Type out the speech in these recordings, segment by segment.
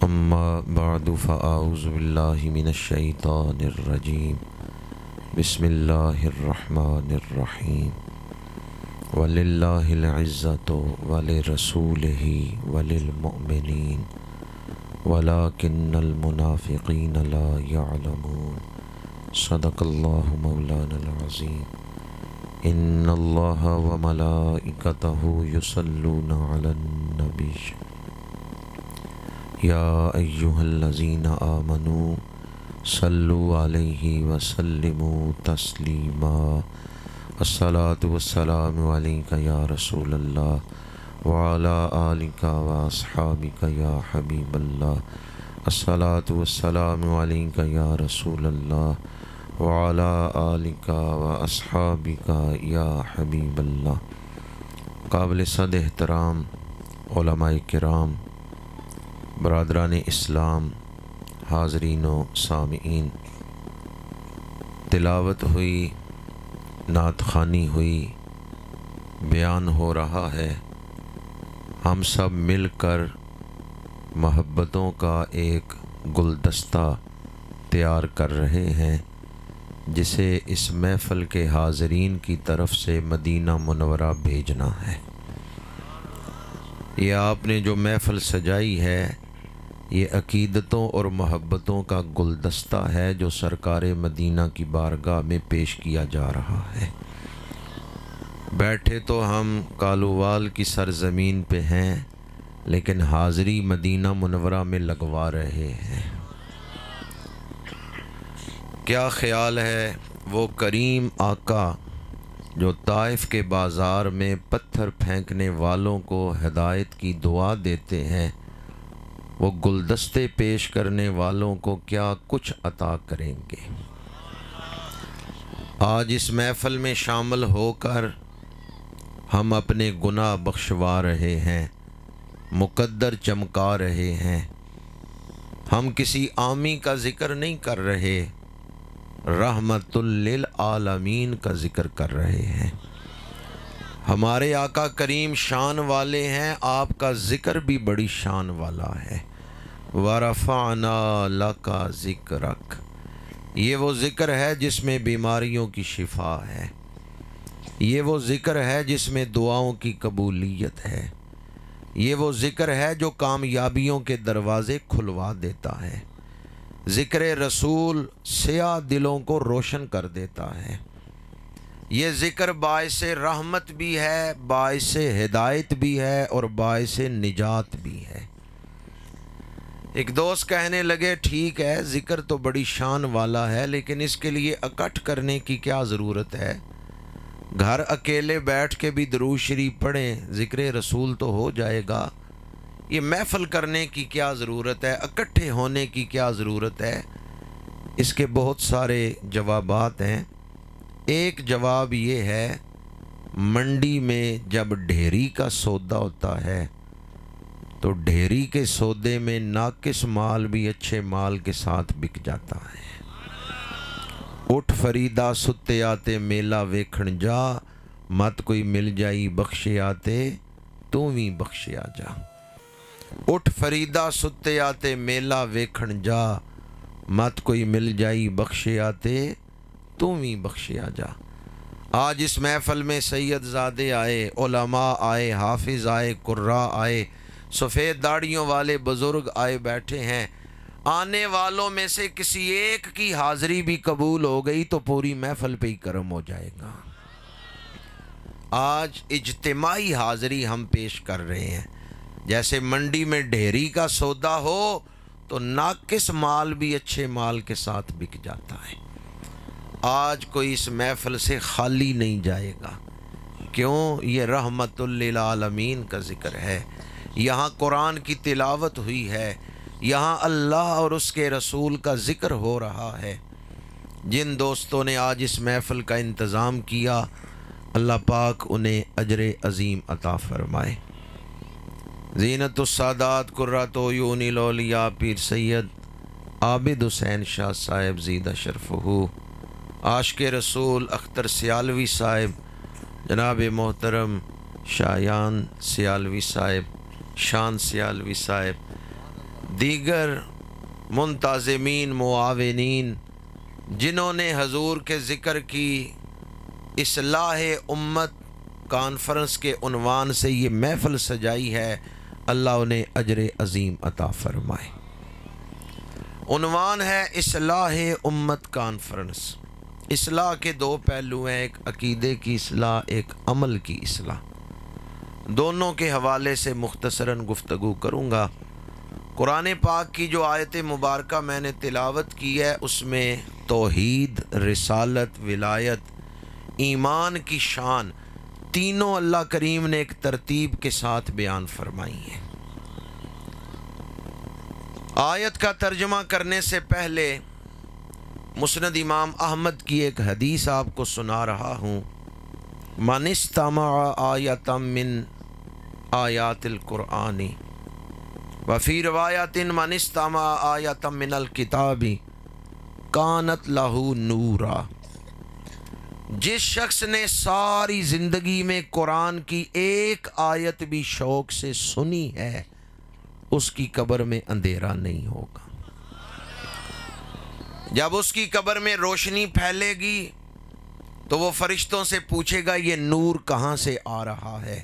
أما بعد فأعوذ بالله من الشيطان الرجيم بسم الله الرحمن الرحيم ولله العزة ولرسوله وللمؤمنين ولكن المنافقين لا يعلمون صدق الله مولانا العظيم إن الله وملائكته يصلون على النبي يا أيها الذين آمنوا صلوا عليه وسلموا تسليما الصلاة والسلام عليك يا رسول الله وعلى آلك وأصحابك يا حبيب الله الصلاة والسلام عليك يا رسول الله وعلى آلك وأصحابك يا حبيب الله. قابل صد احترام علماء کرام، برادران اسلام، حاضرین و سامعین، تلاوت ہوئی، نعت خوانی ہوئی، بیان ہو رہا ہے. ہم سب مل کر محبتوں کا ایک گلدستہ تیار کر رہے ہیں جسے اس محفل کے حاضرین کی طرف سے مدینہ منورہ بھیجنا ہے. یہ آپ نے جو محفل سجائی ہے یہ عقیدتوں اور محبتوں کا گلدستہ ہے جو سرکار مدینہ کی بارگاہ میں پیش کیا جا رہا ہے. بیٹھے تو ہم کالووال کی سرزمین پہ ہیں لیکن حاضری مدینہ منورہ میں لگوا رہے ہیں. کیا خیال ہے وہ کریم آقا جو طائف کے بازار میں پتھر پھینکنے والوں کو ہدایت کی دعا دیتے ہیں، وہ گلدستے پیش کرنے والوں کو کیا کچھ عطا کریں گے. آج اس محفل میں شامل ہو کر ہم اپنے گناہ بخشوا رہے ہیں، مقدر چمکا رہے ہیں. ہم کسی عامی کا ذکر نہیں کر رہے، رحمت للعالمین کا ذکر کر رہے ہیں. ہمارے آقا کریم شان والے ہیں، آپ کا ذکر بھی بڑی شان والا ہے. وَرَفَعْنَا لَكَ ذِكْرَكَ، یہ وہ ذکر ہے جس میں بیماریوں کی شفا ہے، یہ وہ ذکر ہے جس میں دعاؤں کی قبولیت ہے، یہ وہ ذکر ہے جو کامیابیوں کے دروازے کھلوا دیتا ہے. ذکر رسول سیاہ دلوں کو روشن کر دیتا ہے. یہ ذکر باعث رحمت بھی ہے، باعث ہدایت بھی ہے اور باعث نجات بھی ہے. ایک دوست کہنے لگے ٹھیک ہے ذکر تو بڑی شان والا ہے لیکن اس کے لیے اکٹھ کرنے کی کیا ضرورت ہے؟ گھر اکیلے بیٹھ کے بھی درود شریف پڑھیں، ذکر رسول تو ہو جائے گا. یہ محفل کرنے کی کیا ضرورت ہے؟ اکٹھے ہونے کی کیا ضرورت ہے؟ اس کے بہت سارے جوابات ہیں. ایک جواب یہ ہے، منڈی میں جب ڈھیری کا سودا ہوتا ہے تو ڈھیری کے سودے میں ناقص مال بھی اچھے مال کے ساتھ بک جاتا ہے. اٹھ فریدا ستے آتے میلہ ویکھن جا، مت کوئی مل جائی بخشے آتے تو بھی بخشے آ جا. اٹھ فریدا ستے آتے میلہ ویکھن جا، مت کوئی مل جائی بخشے آتے تو بھی بخشے آ جا. آج اس محفل میں سید زادے آئے، علماء آئے، حافظ آئے، قراء آئے، سفید داڑھیوں والے بزرگ آئے بیٹھے ہیں. آنے والوں میں سے کسی ایک کی حاضری بھی قبول ہو گئی تو پوری محفل پہ ہی کرم ہو جائے گا. آج اجتماعی حاضری ہم پیش کر رہے ہیں. جیسے منڈی میں ڈھیری کا سودا ہو تو ناقص مال بھی اچھے مال کے ساتھ بک جاتا ہے. آج کوئی اس محفل سے خالی نہیں جائے گا. کیوں؟ یہ رحمت للعالمین کا ذکر ہے. یہاں قرآن کی تلاوت ہوئی ہے، یہاں اللہ اور اس کے رسول کا ذکر ہو رہا ہے. جن دوستوں نے آج اس محفل کا انتظام کیا اللہ پاک انہیں اجر عظیم عطا فرمائے. زینت السادات قرۃ عیون الاولیاء پیر سید عابد حسین شاہ صاحب زیدہ شرفہ، عاشق رسول اختر سیالوی صاحب، جناب محترم شایان سیالوی صاحب، شان سیالوی صاحب، دیگر منتظمین معاونین جنہوں نے حضور کے ذکر کی اصلاح امت کانفرنس کے عنوان سے یہ محفل سجائی ہے، اللہ انہیں اجر عظیم عطا فرمائے۔ عنوان ہے اصلاح امت کانفرنس۔ اصلاح کے دو پہلو ہیں، ایک عقیدے کی اصلاح، ایک عمل کی اصلاح۔ دونوں کے حوالے سے مختصراً گفتگو کروں گا۔ قرآن پاک کی جو آیت مبارکہ میں نے تلاوت کی ہے اس میں توحید، رسالت، ولایت، ایمان کی شان تینوں اللہ کریم نے ایک ترتیب کے ساتھ بیان فرمائی ہیں۔ آیت کا ترجمہ کرنے سے پہلے مسند امام احمد کی ایک حدیث آپ کو سنا رہا ہوں۔ من استمع آیۃ من آیات القرآن وفی روایت من استمع آیۃ من الکتاب کانت لہ نورا۔ جس شخص نے ساری زندگی میں قرآن کی ایک آیت بھی شوق سے سنی ہے اس کی قبر میں اندھیرا نہیں ہوگا۔ جب اس کی قبر میں روشنی پھیلے گی تو وہ فرشتوں سے پوچھے گا یہ نور کہاں سے آ رہا ہے؟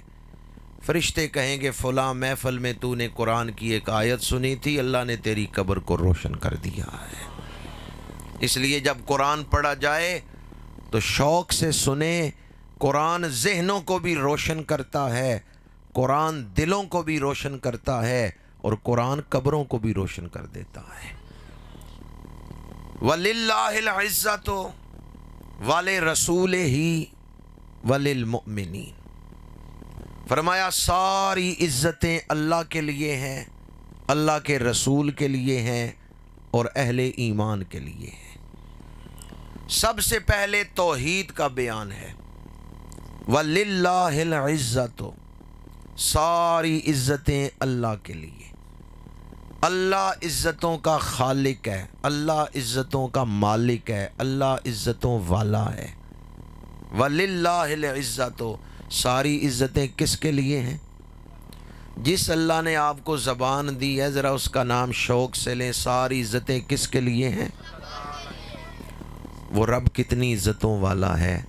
فرشتے کہیں گے فلاں محفل میں تو نے قرآن کی ایک آیت سنی تھی، اللہ نے تیری قبر کو روشن کر دیا ہے۔ اس لیے جب قرآن پڑھا جائے تو شوق سے سنیں۔ قرآن ذہنوں کو بھی روشن کرتا ہے، قرآن دلوں کو بھی روشن کرتا ہے، اور قرآن قبروں کو بھی روشن کر دیتا ہے۔ وَلِلَّهِ الْعِزَّةُ وَلِرَسُولِهِ وَلِلْمُؤْمِنِينَ۔ فرمایا ساری عزتیں اللہ کے لیے ہیں، اللہ کے رسول کے لیے ہیں، اور اہل ایمان کے لیے ہیں۔ سب سے پہلے توحید کا بیان ہے۔ وَلِلَّهِ الْعِزَّةُ، ساری عزتیں اللہ کے لیے۔ اللہ عزتوں کا خالق ہے، اللہ عزتوں کا مالک ہے، اللہ عزتوں والا ہے۔ وَلِلَّهِ الْعِزَّةُ، ساری عزتیں کس کے لیے ہیں؟ جس اللہ نے آپ کو زبان دی ہے ذرا اس کا نام شوق سے لیں۔ ساری عزتیں کس کے لیے ہیں؟ وہ رب کتنی عزتوں والا ہے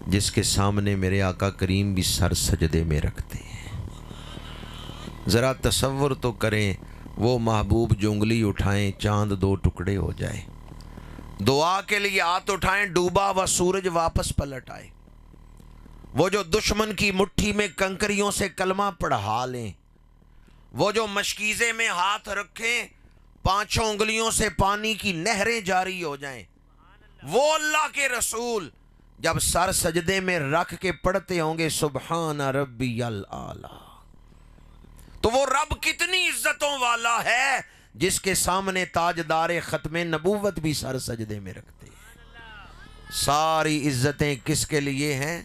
جس کے سامنے میرے آقا کریم بھی سر سجدے میں رکھتے ہیں۔ ذرا تصور تو کریں، وہ محبوب جو انگلی اٹھائیں چاند دو ٹکڑے ہو جائے، دعا کے لیے ہاتھ اٹھائیں ڈوبا ہوا سورج واپس پلٹ آئے، وہ جو دشمن کی مٹھی میں کنکریوں سے کلمہ پڑھا لیں، وہ جو مشکیزے میں ہاتھ رکھیں پانچوں انگلیوں سے پانی کی نہریں جاری ہو جائیں، وہ اللہ کے رسول جب سر سجدے میں رکھ کے پڑھتے ہوں گے سبحان ربی الاعلی، تو وہ رب کتنی عزتوں والا ہے جس کے سامنے تاجدار ختم نبوت بھی سر سجدے میں رکھتے ہیں۔ ساری عزتیں کس کے لیے ہیں؟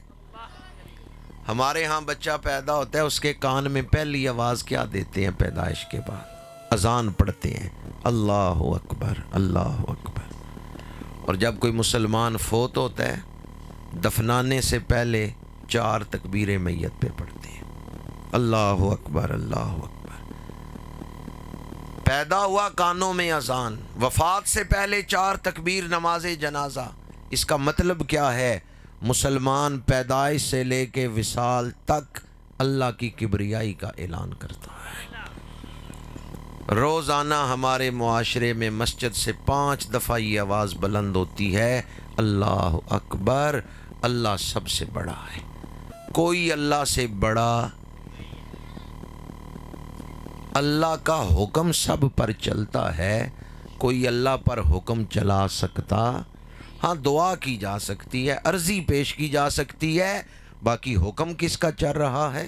ہمارے ہاں بچہ پیدا ہوتا ہے، اس کے کان میں پہلی آواز کیا دیتے ہیں؟ پیدائش کے بعد اذان پڑھتے ہیں، اللہ اکبر اللہ اکبر۔ اور جب کوئی مسلمان فوت ہوتا ہے دفنانے سے پہلے 4 تکبیر میت پہ پڑھتے ہیں، اللہ اکبر اللہ اکبر۔ پیدا ہوا کانوں میں اذان، وفات سے پہلے 4 تکبیر نماز جنازہ۔ اس کا مطلب کیا ہے؟ مسلمان پیدائش سے لے کے وصال تک اللہ کی کبریائی کا اعلان کرتا ہے۔ روزانہ ہمارے معاشرے میں مسجد سے 5 دفعہ یہ آواز بلند ہوتی ہے، اللہ اکبر، اللہ سب سے بڑا ہے، کوئی اللہ سے بڑا۔ اللہ کا حکم سب پر چلتا ہے، کوئی اللہ پر حکم چلا سکتا؟ ہاں دعا کی جا سکتی ہے، عرضی پیش کی جا سکتی ہے، باقی حکم کس کا چل رہا ہے؟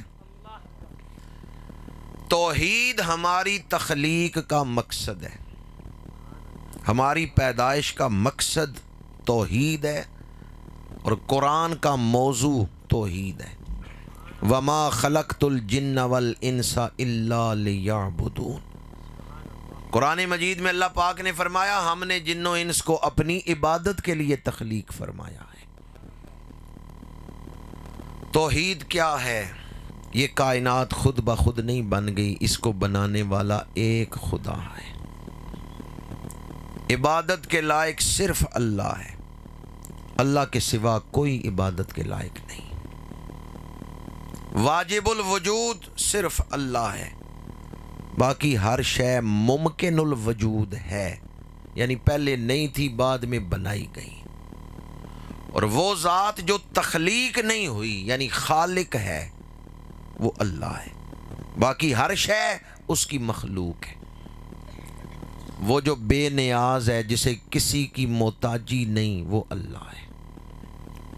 توحید ہماری تخلیق کا مقصد ہے، ہماری پیدائش کا مقصد توحید ہے، اور قرآن کا موضوع توحید ہے۔ وَمَا خَلَقْتُ الْجِنَّ وَالْإِنسَ إِلَّا لِيَعْبُدُونَ۔ قرآن مجید میں اللہ پاک نے فرمایا ہم نے جن و انس کو اپنی عبادت کے لیے تخلیق فرمایا ہے۔ توحید کیا ہے؟ یہ کائنات خود بخود نہیں بن گئی، اس کو بنانے والا ایک خدا ہے۔ عبادت کے لائق صرف اللہ ہے، اللہ کے سوا کوئی عبادت کے لائق نہیں۔ واجب الوجود صرف اللہ ہے، باقی ہر شے ممکن الوجود ہے، یعنی پہلے نہیں تھی بعد میں بنائی گئی۔ اور وہ ذات جو تخلیق نہیں ہوئی یعنی خالق ہے وہ اللہ ہے، باقی ہر شے اس کی مخلوق ہے۔ وہ جو بے نیاز ہے، جسے کسی کی محتاجی نہیں، وہ اللہ ہے۔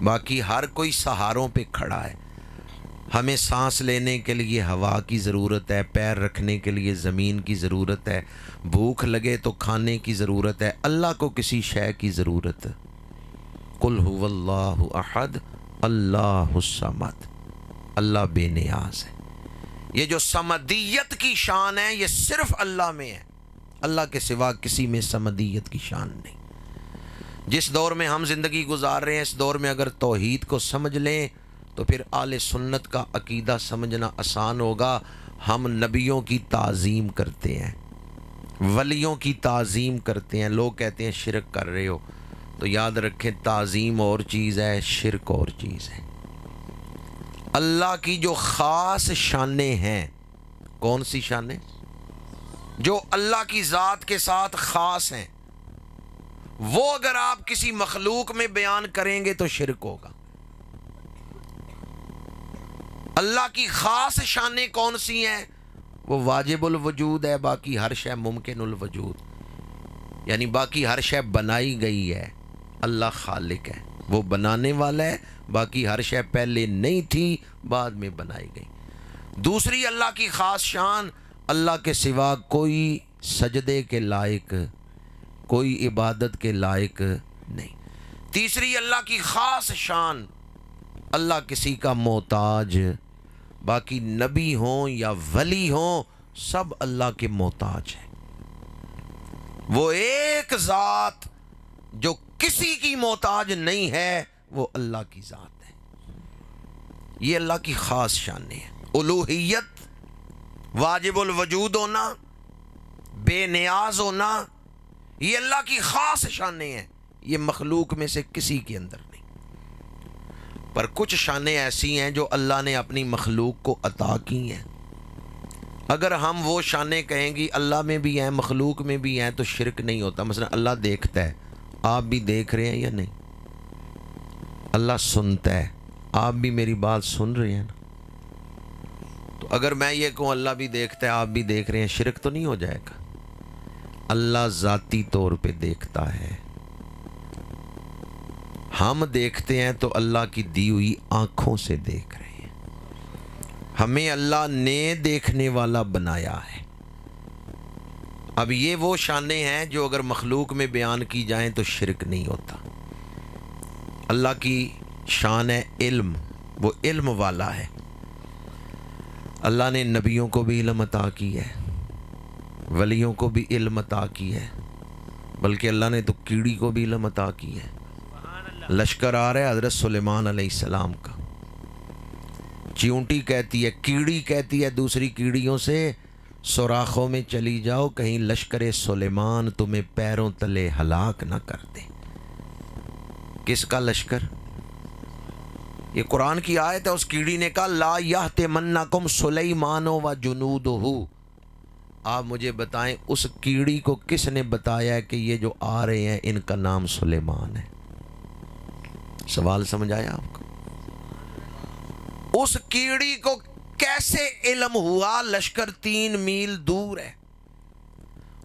باقی ہر کوئی سہاروں پہ کھڑا ہے۔ ہمیں سانس لینے کے لیے ہوا کی ضرورت ہے، پیر رکھنے کے لیے زمین کی ضرورت ہے، بھوک لگے تو کھانے کی ضرورت ہے۔ اللہ کو کسی شے کی ضرورت؟ قل هو اللہ احد اللہ الصمد، اللہ بے نیاز ہے۔ یہ جو سمدیت کی شان ہے یہ صرف اللہ میں ہے، اللہ کے سوا کسی میں سمدیت کی شان نہیں۔ جس دور میں ہم زندگی گزار رہے ہیں، اس دور میں اگر توحید کو سمجھ لیں تو پھر اہل سنت کا عقیدہ سمجھنا آسان ہوگا۔ ہم نبیوں کی تعظیم کرتے ہیں، ولیوں کی تعظیم کرتے ہیں۔ لوگ کہتے ہیں شرک کر رہے ہو، تو یاد رکھیں تعظیم اور چیز ہے، شرک اور چیز ہے۔ اللہ کی جو خاص شانیں ہیں، کون سی شانیں؟ جو اللہ کی ذات کے ساتھ خاص ہیں، وہ اگر آپ کسی مخلوق میں بیان کریں گے تو شرک ہوگا۔ اللہ کی خاص شانیں کون سی ہیں؟ وہ واجب الوجود ہے، باقی ہر شے ممکن الوجود، یعنی باقی ہر شے بنائی گئی ہے۔ اللہ خالق ہے، وہ بنانے والا ہے، باقی ہر شے پہلے نہیں تھی بعد میں بنائی گئی۔ دوسری اللہ کی خاص شان، اللہ کے سوا کوئی سجدے کے لائق، کوئی عبادت کے لائق نہیں۔ تیسری اللہ کی خاص شان، اللہ کسی کا محتاج، باقی نبی ہوں یا ولی ہوں سب اللہ کے محتاج ہیں۔ وہ ایک ذات جو کسی کی محتاج نہیں ہے وہ اللہ کی ذات ہے۔ یہ اللہ کی خاص شانیں ہیں۔ الوہیت، واجب الوجود ہونا، بے نیاز ہونا، یہ اللہ کی خاص شانیں ہیں، یہ مخلوق میں سے کسی کے اندر نہیں۔ پر کچھ شانیں ایسی ہیں جو اللہ نے اپنی مخلوق کو عطا کی ہیں۔ اگر ہم وہ شانیں کہیں گی اللہ میں بھی ہیں مخلوق میں بھی ہیں تو شرک نہیں ہوتا۔ مثلا اللہ دیکھتا ہے، آپ بھی دیکھ رہے ہیں یا نہیں؟ اللہ سنتا ہے، آپ بھی میری بات سن رہے ہیں نا؟ تو اگر میں یہ کہوں اللہ بھی دیکھتا ہے آپ بھی دیکھ رہے ہیں، شرک تو نہیں ہو جائے گا؟ اللہ ذاتی طور پہ دیکھتا ہے، ہم دیکھتے ہیں تو اللہ کی دی ہوئی آنکھوں سے دیکھ رہے ہیں۔ ہمیں اللہ نے دیکھنے والا بنایا ہے۔ اب یہ وہ شانیں ہیں جو اگر مخلوق میں بیان کی جائیں تو شرک نہیں ہوتا۔ اللہ کی شان ہے علم، وہ علم والا ہے۔ اللہ نے نبیوں کو بھی علم عطا کی ہے، ولیوں کو بھی علم عطا کی ہے، بلکہ اللہ نے تو کیڑی کو بھی علم عطا کی ہے۔ لشکر آ رہا ہے حضرت سلیمان علیہ السلام کا، چیونٹی کہتی ہے، کیڑی کہتی ہے دوسری کیڑیوں سے، سوراخوں میں چلی جاؤ کہیں لشکر سلیمان تمہیں پیروں تلے ہلاک نہ کر دے۔ کس کا لشکر؟ یہ قرآن کی آیت ہے۔ اس کیڑی نے کہا لا یحتمنکم سلیمان و جنودہ۔ آپ مجھے بتائیں اس کیڑی کو کس نے بتایا ہے کہ یہ جو آ رہے ہیں ان کا نام سلیمان ہے؟ سوال سمجھ آیا آپ کو؟ اس کیڑی کو کیسے علم ہوا؟ لشکر 3 میل دور ہے۔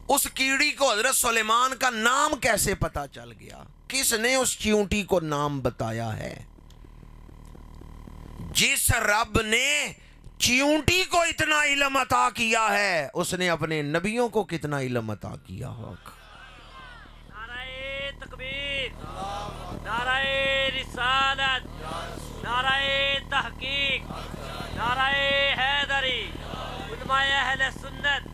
اس کیڑی کو حضرت سلیمان کا نام کیسے پتا چل گیا؟ کس نے اس چیونٹی کو نام بتایا ہے؟ جس رب نے چیونٹی کو اتنا علم عطا کیا ہے اس نے اپنے نبیوں کو کتنا علم عطا کیا ہوگا؟ نعرہ تکبیر، نعرہ رسالت، نعرہ تحقیق، نعرہ حیدری، علماء اہل سنت۔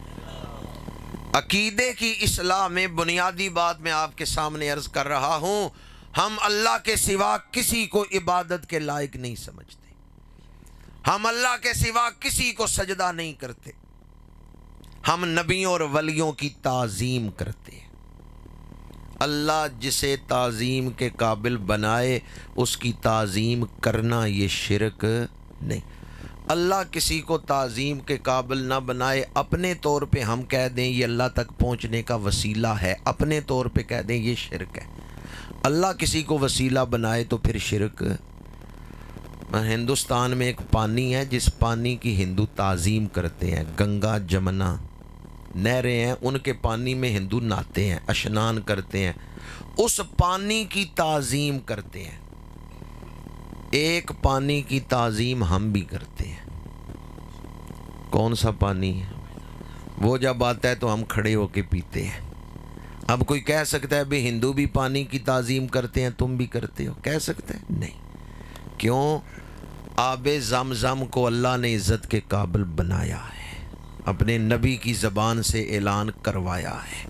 عقیدے کی اصلاح میں بنیادی بات میں آپ کے سامنے عرض کر رہا ہوں، ہم اللہ کے سوا کسی کو عبادت کے لائق نہیں سمجھتے۔ ہم اللہ کے سوا کسی کو سجدہ نہیں کرتے، ہم نبیوں اور ولیوں کی تعظیم کرتے ہیں۔ اللہ جسے تعظیم کے قابل بنائے اس کی تعظیم کرنا یہ شرک نہیں۔ اللہ کسی کو تعظیم کے قابل نہ بنائے، اپنے طور پہ ہم کہہ دیں یہ اللہ تک پہنچنے کا وسیلہ ہے، اپنے طور پہ کہہ دیں یہ شرک ہے۔ اللہ کسی کو وسیلہ بنائے تو پھر شرک۔ ہندوستان میں ایک پانی ہے جس پانی کی ہندو تعظیم کرتے ہیں، گنگا جمنا نہریں ہیں، ان کے پانی میں ہندو نہاتے ہیں، اشنان کرتے ہیں، اس پانی کی تعظیم کرتے ہیں۔ ایک پانی کی تعظیم ہم بھی کرتے ہیں، کون سا پانی ہے؟ وہ جب آتا ہے تو ہم کھڑے ہو کے پیتے ہیں۔ اب کوئی کہہ سکتا ہے بھی ہندو بھی پانی کی تعظیم کرتے ہیں، تم بھی کرتے ہو؟ کہہ سکتے ہیں؟ نہیں۔ کیوں؟ آب زمزم کو اللہ نے عزت کے قابل بنایا ہے، اپنے نبی کی زبان سے اعلان کروایا ہے،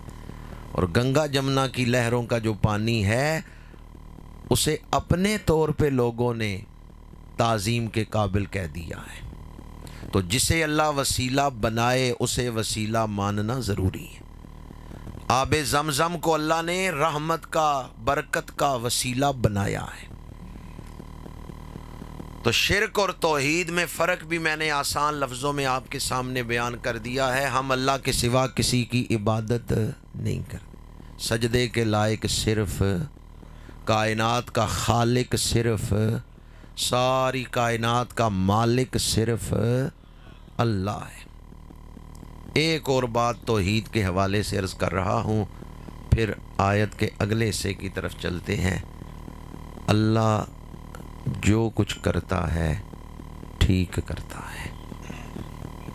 اور گنگا جمنا کی لہروں کا جو پانی ہے اسے اپنے طور پہ لوگوں نے تعظیم کے قابل کہہ دیا ہے۔ تو جسے اللہ وسیلہ بنائے اسے وسیلہ ماننا ضروری ہے۔ آب زمزم کو اللہ نے رحمت کا، برکت کا وسیلہ بنایا ہے۔ تو شرک اور توحید میں فرق بھی میں نے آسان لفظوں میں آپ کے سامنے بیان کر دیا ہے۔ ہم اللہ کے سوا کسی کی عبادت نہیں کرتے، سجدے کے لائق صرف، کائنات کا خالق صرف، ساری کائنات کا مالک صرف اللہ ہے۔ ایک اور بات توحید کے حوالے سے عرض کر رہا ہوں، پھر آیت کے اگلے حصے کی طرف چلتے ہیں۔ اللہ جو کچھ کرتا ہے ٹھیک کرتا ہے،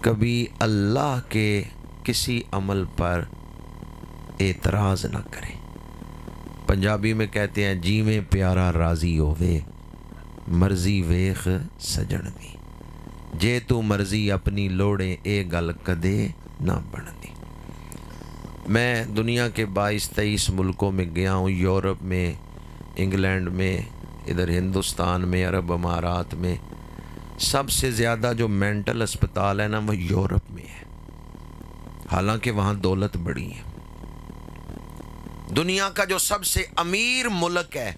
کبھی اللہ کے کسی عمل پر اعتراض نہ کریں۔ پنجابی میں کہتے ہیں جی میں پیارا راضی ہووے، مرضی ویخ سجن دی، جے تو مرضی اپنی لوڑے اے گل کدے نہ بڑھنی۔ میں دنیا کے 22-23 ملکوں میں گیا ہوں، یورپ میں، انگلینڈ میں، ادھر ہندوستان میں، عرب امارات میں۔ سب سے زیادہ جو مینٹل اسپتال ہے نا وہ یورپ میں ہے، حالانکہ وہاں دولت بڑی ہے۔ دنیا کا جو سب سے امیر ملک ہے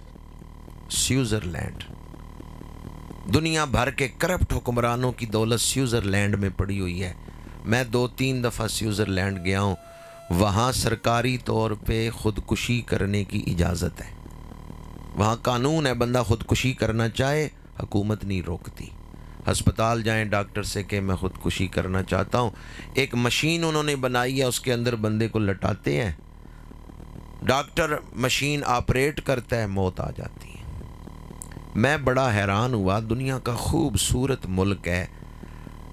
سوئٹزرلینڈ، دنیا بھر کے کرپٹ حکمرانوں کی دولت سوئٹزرلینڈ میں پڑی ہوئی ہے۔ میں 2-3 دفعہ سوئٹزرلینڈ گیا ہوں، وہاں سرکاری طور پہ خودکشی کرنے کی اجازت ہے، وہاں قانون ہے، بندہ خودکشی کرنا چاہے حکومت نہیں روکتی۔ ہسپتال جائیں، ڈاکٹر سے کہ میں خودکشی کرنا چاہتا ہوں، ایک مشین انہوں نے بنائی ہے، اس کے اندر بندے کو لٹاتے ہیں، ڈاکٹر مشین آپریٹ کرتا ہے، موت آ جاتی ہے۔ میں بڑا حیران ہوا، دنیا کا خوبصورت ملک ہے،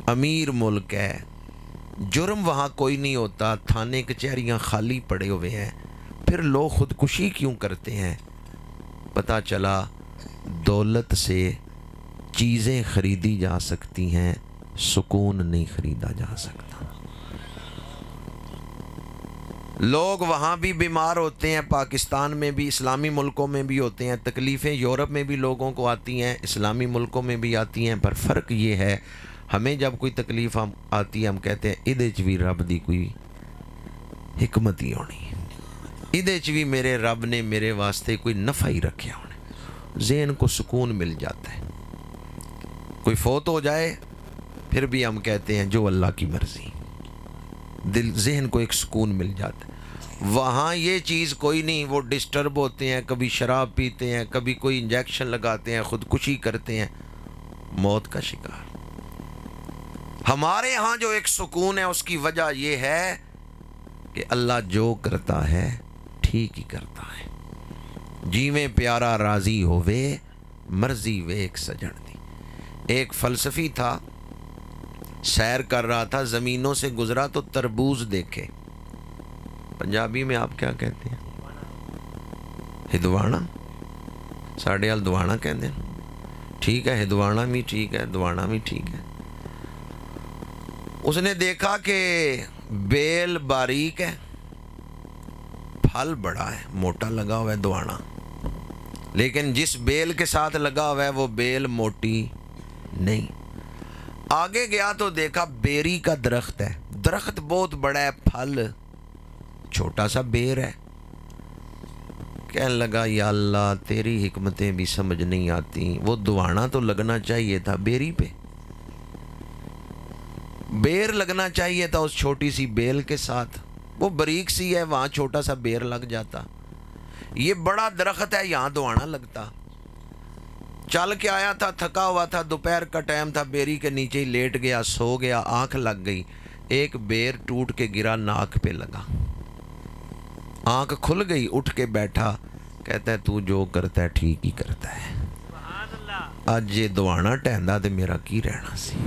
امیر ملک ہے، جرم وہاں کوئی نہیں ہوتا، تھانے کچہریاں خالی پڑے ہوئے ہیں، پھر لوگ خودکشی کیوں کرتے ہیں؟ پتہ چلا دولت سے چیزیں خریدی جا سکتی ہیں، سکون نہیں خریدا جا سکتا۔ لوگ وہاں بھی بیمار ہوتے ہیں، پاکستان میں بھی، اسلامی ملکوں میں بھی ہوتے ہیں، تکلیفیں یورپ میں بھی لوگوں کو آتی ہیں، اسلامی ملکوں میں بھی آتی ہیں، پر فرق یہ ہے ہمیں جب کوئی تکلیف آتی ہے ہم کہتے ہیں ادھے چ بھی رب دی کوئی حکمت ہی ہونی، ادھے چ بھی میرے رب نے میرے واسطے کوئی نفع ہی رکھیا ہونے، ذہن کو سکون مل جاتا ہے۔ کوئی فوت ہو جائے پھر بھی ہم کہتے ہیں جو اللہ کی مرضی، دل ذہن کو ایک سکون مل جاتا ہے۔ وہاں یہ چیز کوئی نہیں، وہ ڈسٹرب ہوتے ہیں، کبھی شراب پیتے ہیں، کبھی کوئی انجیکشن لگاتے ہیں، خودکشی کرتے ہیں، موت کا شکار۔ ہمارے ہاں جو ایک سکون ہے اس کی وجہ یہ ہے کہ اللہ جو کرتا ہے ٹھیک ہی کرتا ہے۔ جی میں پیارا راضی ہووے، مرضی ویک سجن دی۔ ایک فلسفی تھا، سیر کر رہا تھا، زمینوں سے گزرا تو تربوز دیکھے۔ پنجابی میں آپ کیا کہتے ہیں؟ ہدوانا، ساڑھے حال دوانا کہتے ہیں، ٹھیک ہے، ہدوانا بھی ٹھیک ہے، دوانا بھی ٹھیک ہے۔ اس نے دیکھا کہ بیل باریک ہے، پھل بڑا ہے، موٹا لگا ہوا ہے دوانا، لیکن جس بیل کے ساتھ لگا ہوا ہے وہ بیل موٹی نہیں۔ آگے گیا تو دیکھا بیری کا درخت ہے، درخت بہت بڑا ہے، پھل چھوٹا سا بیر ہے۔ کہنے لگا یا اللہ تیری حکمتیں بھی سمجھ نہیں آتی، وہ دوانا تو لگنا چاہیے تھا بیری پہ، بیر لگنا چاہیے تھا اس چھوٹی سی بیل کے ساتھ، وہ باریک سی ہے وہاں چھوٹا سا بیر لگ جاتا، یہ بڑا درخت ہے یہاں دوانا لگتا۔ چل کے آیا تھا، تھکا ہوا تھا، دوپہر کا ٹائم تھا، بیری کے نیچے ہی لیٹ گیا، سو گیا، آنکھ لگ گئی، ایک بیر ٹوٹ کے گرا، ناک پہ لگا، آنکھ کھل گئی، اٹھ کے بیٹھا، کہتا ہے تو جو کرتا ہے ٹھیک ہی کرتا ہے، سبحان اللہ۔ اج یہ دوانا ٹہندا تے میرا کی رہنا سی،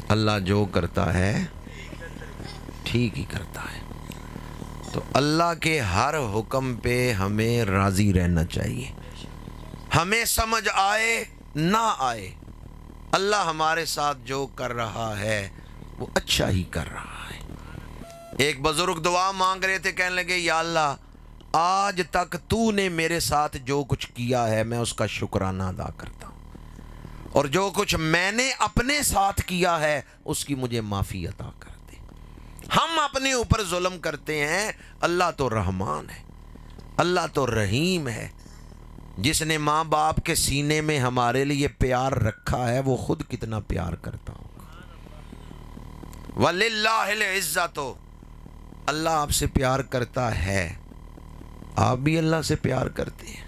اللہ جو کرتا ہے ٹھیک ہی کرتا ہے۔ تو اللہ کے ہر حکم پہ ہمیں راضی رہنا چاہیے، ہمیں سمجھ آئے نہ آئے، اللہ ہمارے ساتھ جو کر رہا ہے وہ اچھا ہی کر رہا ہے۔ ایک بزرگ دعا مانگ رہے تھے، کہنے لگے یا اللہ آج تک تو نے میرے ساتھ جو کچھ کیا ہے میں اس کا شکرانہ ادا کرتا ہوں، اور جو کچھ میں نے اپنے ساتھ کیا ہے اس کی مجھے معافی عطا کر دے۔ ہم اپنے اوپر ظلم کرتے ہیں، اللہ تو رحمان ہے، اللہ تو رحیم ہے، جس نے ماں باپ کے سینے میں ہمارے لیے پیار رکھا ہے وہ خود کتنا پیار کرتا ہوگا۔ وَلِلَّهِ الْعِزَّةُ، اللہ آپ سے پیار کرتا ہے، آپ بھی اللہ سے پیار کرتے ہیں۔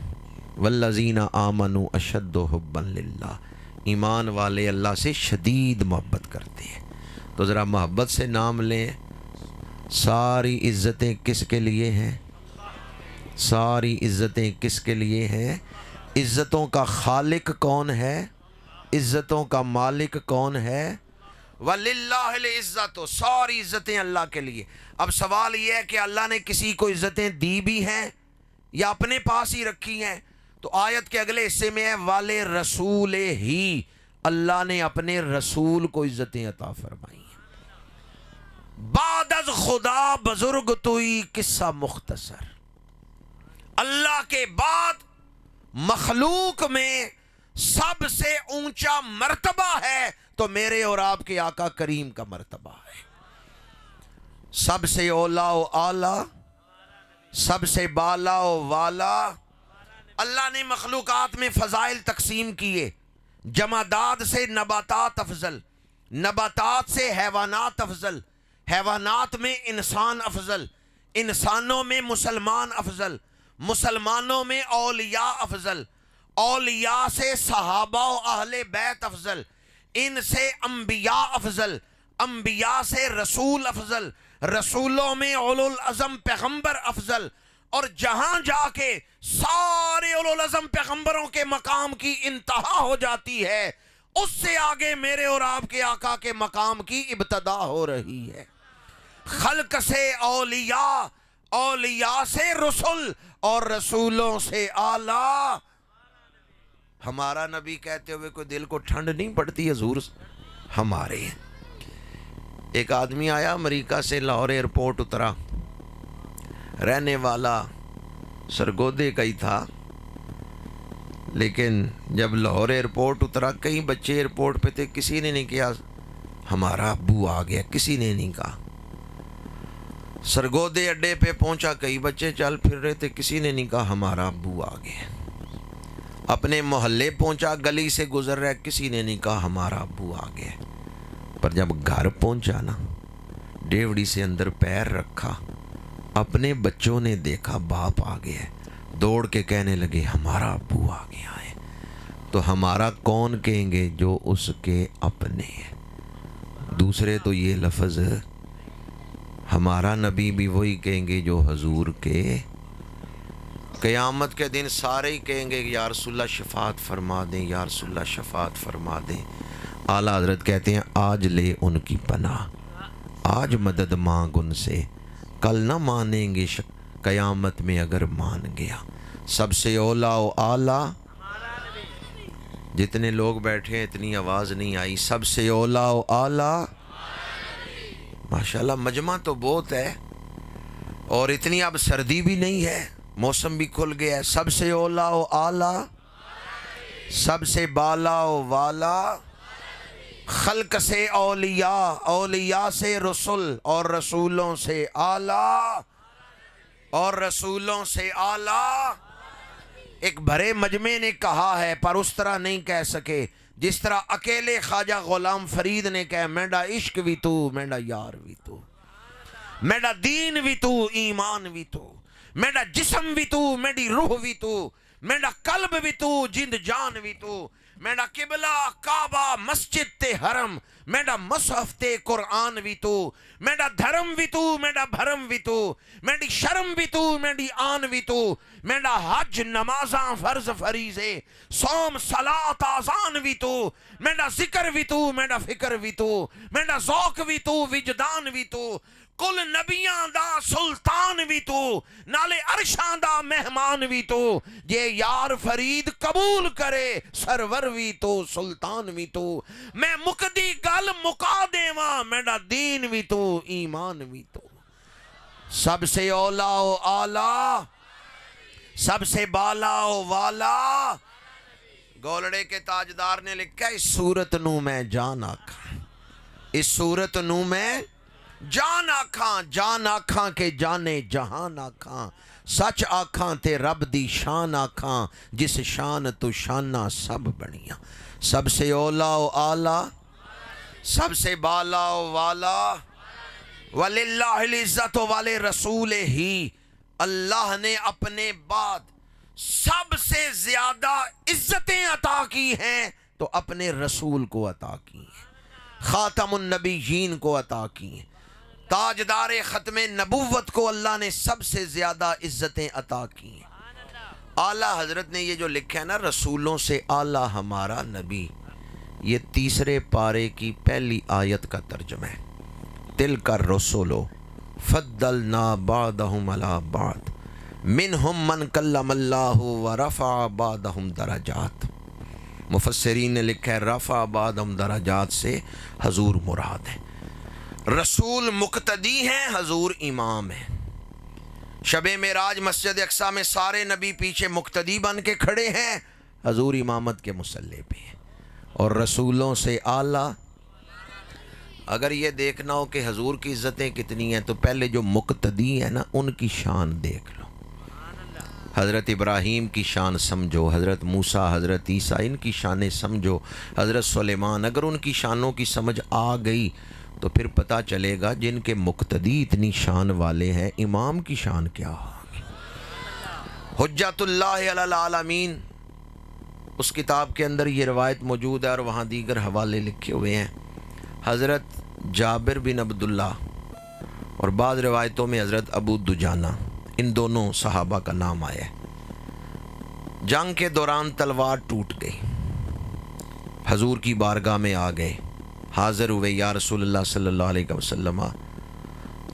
وَالَّذِينَ آمَنُوا أَشَدُّ حُبًّا لِلَّهِ، ایمان والے اللہ سے شدید محبت کرتے ہیں۔ تو ذرا محبت سے نام لیں۔ ساری عزتیں کس کے لیے ہیں؟ ساری عزتیں کس کے لیے ہیں؟ عزتوں کا خالق کون ہے؟ عزتوں کا مالک کون ہے؟ وَلِلَّهِ الْعِزَّةُ، ساری عزتیں اللہ کے لیے۔ اب سوال یہ ہے کہ اللہ نے کسی کو عزتیں دی بھی ہیں یا اپنے پاس ہی رکھی ہیں؟ تو آیت کے اگلے حصے میں ہے والے رسول ہی، اللہ نے اپنے رسول کو عزتیں عطا فرمائی ہیں۔ بعد از خدا بزرگ توئی قصہ مختصر، اللہ کے بعد مخلوق میں سب سے اونچا مرتبہ ہے تو میرے اور آپ کے آقا کریم کا مرتبہ ہے۔ سب سے اولا و اعلی، سب سے بالا و والا۔ اللہ نے مخلوقات میں فضائل تقسیم کیے، جمادات سے نباتات افضل، نباتات سے حیوانات افضل، حیوانات میں انسان افضل، انسانوں میں مسلمان افضل، مسلمانوں میں اولیاء افضل، اولیاء سے صحابہ و اہل بیت افضل، ان سے انبیاء افضل، انبیاء سے رسول افضل، رسولوں میں اولو العزم پیغمبر افضل، اور جہاں جا کے سارے اولو العزم پیغمبروں کے مقام کی انتہا ہو جاتی ہے، اس سے آگے میرے اور آپ کے آقا کے مقام کی ابتدا ہو رہی ہے۔ خلق سے اولیاء، اولیاء سے رسول، اور رسولوں سے اعلیٰ۔ ہمارا نبی کہتے ہوئے کوئی دل کو ٹھنڈ نہیں پڑتی حضور ہمارے؟ ایک آدمی آیا امریکہ سے، لاہور ایئرپورٹ اترا، رہنے والا سرگودے کا ہی تھا، لیکن جب لاہور ایئرپورٹ اترا کئی بچے ایئرپورٹ پہ تھے، کسی نے نہیں کہا ہمارا ابو آ گیا، کسی نے نہیں کہا۔ سرگودے اڈے پہ پہنچا، کئی بچے چل پھر رہے تھے، کسی نے نہیں کہا ہمارا ابو آ گیا۔ اپنے محلے پہنچا، گلی سے گزر رہا، کسی نے نہیں کہا ہمارا ابو آ گیا۔ پر جب گھر پہنچا نا، ڈیوڑی سے اندر پیر رکھا، اپنے بچوں نے دیکھا باپ آ گیا، دوڑ کے کہنے لگے ہمارا ابو آ گیا ہے۔ تو ہمارا کون کہیں گے؟ جو اس کے اپنے ہیں، دوسرے تو یہ لفظ ہمارا نبی بھی وہی کہیں گے جو حضور کے۔ قیامت کے دن سارے ہی کہیں گے یا رسول اللہ شفاعت فرما دیں، یا رسول اللہ شفاعت فرما دیں۔ اعلیٰ حضرت کہتے ہیں آج لے ان کی پناہ، آج مدد مانگ ان سے، کل نہ مانیں گے قیامت میں اگر مان گیا۔ سب سے اولا و اعلیٰ، جتنے لوگ بیٹھے ہیں اتنی آواز نہیں آئی، سب سے اولا و اعلیٰ۔ ماشاءاللہ مجمع تو بہت ہے، اور اتنی اب سردی بھی نہیں ہے، موسم بھی کھل گیا ہے۔ سب سے اولا و اعلیٰ، سب سے بالا و والا، خلق سے اولیاء، اولیاء سے رسول، اور رسولوں سے اعلیٰ، اور رسولوں سے اعلیٰ۔ ایک بھرے مجمع نے کہا ہے پر اس طرح نہیں کہہ سکے جس طرح اکیلے خواجہ غلام فرید نے کہا میڈا عشق بھی تو، میڈا یار بھی تو، میڈا دین بھی تو، ایمان بھی تو، میڈا جسم بھی تو، میری روح بھی تو، میڈا قلب بھی تو، جند جان بھی تو، میڈا قبلہ کعبہ مسجد تے حرم، میڈا مصحف تے قرآن بھی تو، میڈا دھرم بھی تو، میڈا بھرم بھی تو، میری شرم بھی تو، میری آن بھی تو، میڈا حج نمازاں فرض فریضے صوم صلاۃ آزان بھی تو، میڈا ذکر بھی تو، میڈا فکر بھی تو، میڈا ذوق بھی تو، وجدان بھی تو، کل نبیاں دا سلطان بھی تو، نالے عرشاں دا مہمان بھی تو، یہ یار فرید قبول کرے سرور بھی تو، سلطان بھی تو، میں مقدی گل مکا دیواں، میرا دین بھی تو، ایمان بھی تو، سب سے اولا و آلہ، سب سے بالا و والا۔ گولڑے کے تاجدار نے لکھا اس صورت نو میں جان آکھاں، اس صورت نو میں جان آکھاں، جان آکھاں کے جانے جہان آکھاں، سچ آکھاں تے رب دی شان آکھاں، جس شان تو شانہ سب بنیاں، سب سے اولا و آلہ، سب سے بالا و والا، وَلِلَّهِ الْعِزَّةُ وَلِرَسُولِ ہی، اللہ نے اپنے بعد سب سے زیادہ عزتیں عطا کی ہیں تو اپنے رسول کو عطا کی ہیں، خاتم النبیین کو عطا کی ہیں، تاجدار ختم نبوت کو اللہ نے سب سے زیادہ عزتیں عطا کی ہیں۔ اعلیٰ حضرت نے یہ جو لکھا ہے نا رسولوں سے اعلیٰ ہمارا نبی، یہ تیسرے پارے کی پہلی آیت کا ترجمہ ہے۔ تِلْکَ الرُّسُلُ فَضَّلْنَا بَعْضَهُمْ عَلَىٰ بَعْضٍ مِّنْهُمْ مَنْ كَلَّمَ اللَّهُ وَرَفَعَ بَعْضَهُمْ دَرَجَاتٍ۔ مفسرین نے لکھا ہے رفع بعضهم درجات سے حضور مراد ہے، رسول مقتدی ہیں، حضور امام ہیں۔ شب معراج مسجد اقصیٰ میں سارے نبی پیچھے مقتدی بن کے کھڑے ہیں، حضور امامت کے مصلی پہ ہیں، اور رسولوں سے اعلیٰ۔ اگر یہ دیکھنا ہو کہ حضور کی عزتیں کتنی ہیں تو پہلے جو مقتدی ہیں نا ان کی شان دیکھ لو۔ حضرت ابراہیم کی شان سمجھو، حضرت موسیٰ، حضرت عیسیٰ، ان کی شانیں سمجھو، حضرت سلیمان، اگر ان کی شانوں کی سمجھ آ گئی تو پھر پتہ چلے گا جن کے مقتدی اتنی شان والے ہیں امام کی شان کیا ہوگی۔ حجت اللہ علی العالمین، اس کتاب کے اندر یہ روایت موجود ہے اور وہاں دیگر حوالے لکھے ہوئے ہیں۔ حضرت جابر بن عبداللہ اور بعض روایتوں میں حضرت ابو دجانہ، ان دونوں صحابہ کا نام آیا ہے۔ جنگ کے دوران تلوار ٹوٹ گئی، حضور کی بارگاہ میں آ گئے، حاضر ہوئے، یا رسول اللہ صلی اللہ علیہ وسلم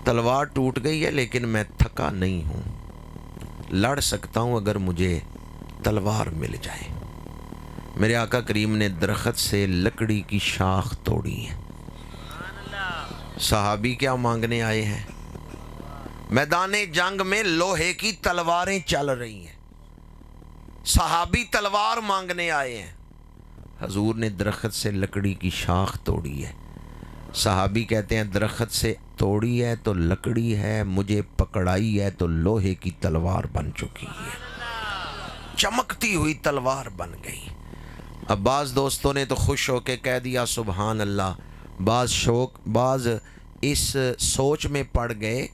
تلوار ٹوٹ گئی ہے لیکن میں تھکا نہیں ہوں، لڑ سکتا ہوں اگر مجھے تلوار مل جائے۔ میرے آقا کریم نے درخت سے لکڑی کی شاخ توڑی ہے۔ صحابی کیا مانگنے آئے ہیں؟ میدان جنگ میں لوہے کی تلواریں چل رہی ہیں، صحابی تلوار مانگنے آئے ہیں، حضور نے درخت سے لکڑی کی شاخ توڑی ہے۔ صحابی کہتے ہیں درخت سے توڑی ہے تو لکڑی ہے، مجھے پکڑائی ہے تو لوہے کی تلوار بن چکی ہے، چمکتی ہوئی تلوار بن گئی۔ اب بعض دوستوں نے تو خوش ہو کے کہہ دیا سبحان اللہ، بعض اس سوچ میں پڑ گئے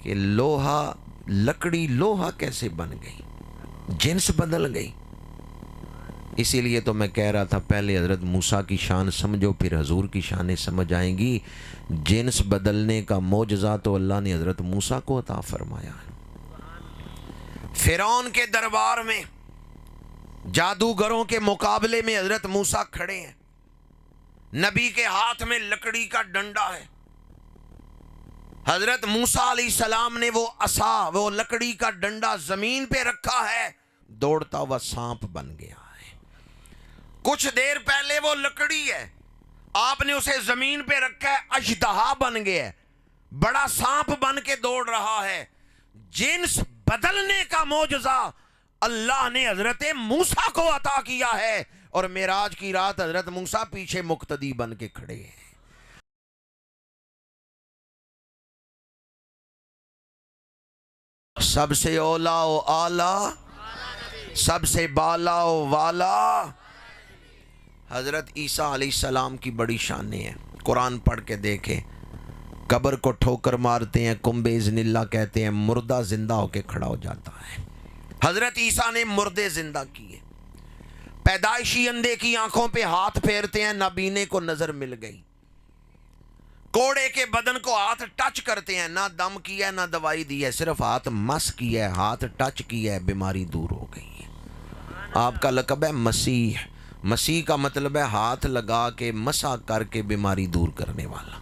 کہ لوہا، لکڑی لوہا کیسے بن گئی، جنس بدل گئی۔ اسی لیے تو میں کہہ رہا تھا پہلے حضرت موسیٰ کی شان سمجھو پھر حضور کی شانیں سمجھ آئیں گی۔ جنس بدلنے کا معجزہ تو اللہ نے حضرت موسیٰ کو عطا فرمایا ہے۔ فرعون کے دربار میں جادوگروں کے مقابلے میں حضرت موسیٰ کھڑے ہیں، نبی کے ہاتھ میں لکڑی کا ڈنڈا ہے، حضرت موسیٰ علیہ السلام نے وہ عصا، وہ لکڑی کا ڈنڈا زمین پہ رکھا ہے، دوڑتا ہوا سانپ بن گیا ہے۔ کچھ دیر پہلے وہ لکڑی ہے، آپ نے اسے زمین پہ رکھا ہے، اژدہا بن گیا ہے، بڑا سانپ بن کے دوڑ رہا ہے۔ جنس بدلنے کا معجزہ اللہ نے حضرت موسیٰ کو عطا کیا ہے، اور معراج کی رات حضرت موسیٰ پیچھے مقتدی بن کے کھڑے ہیں۔ سب سے اولا و اعلیٰ، سب سے بالا و والا حضرت عیسیٰ علیہ السلام کی بڑی شانیں ہیں۔ قرآن پڑھ کے دیکھیں، قبر کو ٹھوکر مارتے ہیں، کم بِإِذْنِ اللہ کہتے ہیں، مردہ زندہ ہو کے کھڑا ہو جاتا ہے۔ حضرت عیسیٰ نے مردے زندہ کیے، پیدائشی اندھے کی آنکھوں پہ ہاتھ پھیرتے ہیں، نابینے کو نظر مل گئی، کوڑے کے بدن کو ہاتھ ٹچ کرتے ہیں، نہ دم کیا ہے نہ دوائی دی ہے، صرف ہاتھ مس کیا ہے، ہاتھ ٹچ کیا ہے، بیماری دور ہو گئی ہے۔ آپ کا لقب ہے مسیح۔ مسیح کا مطلب ہے ہاتھ لگا کے مسح کر کے بیماری دور کرنے والا۔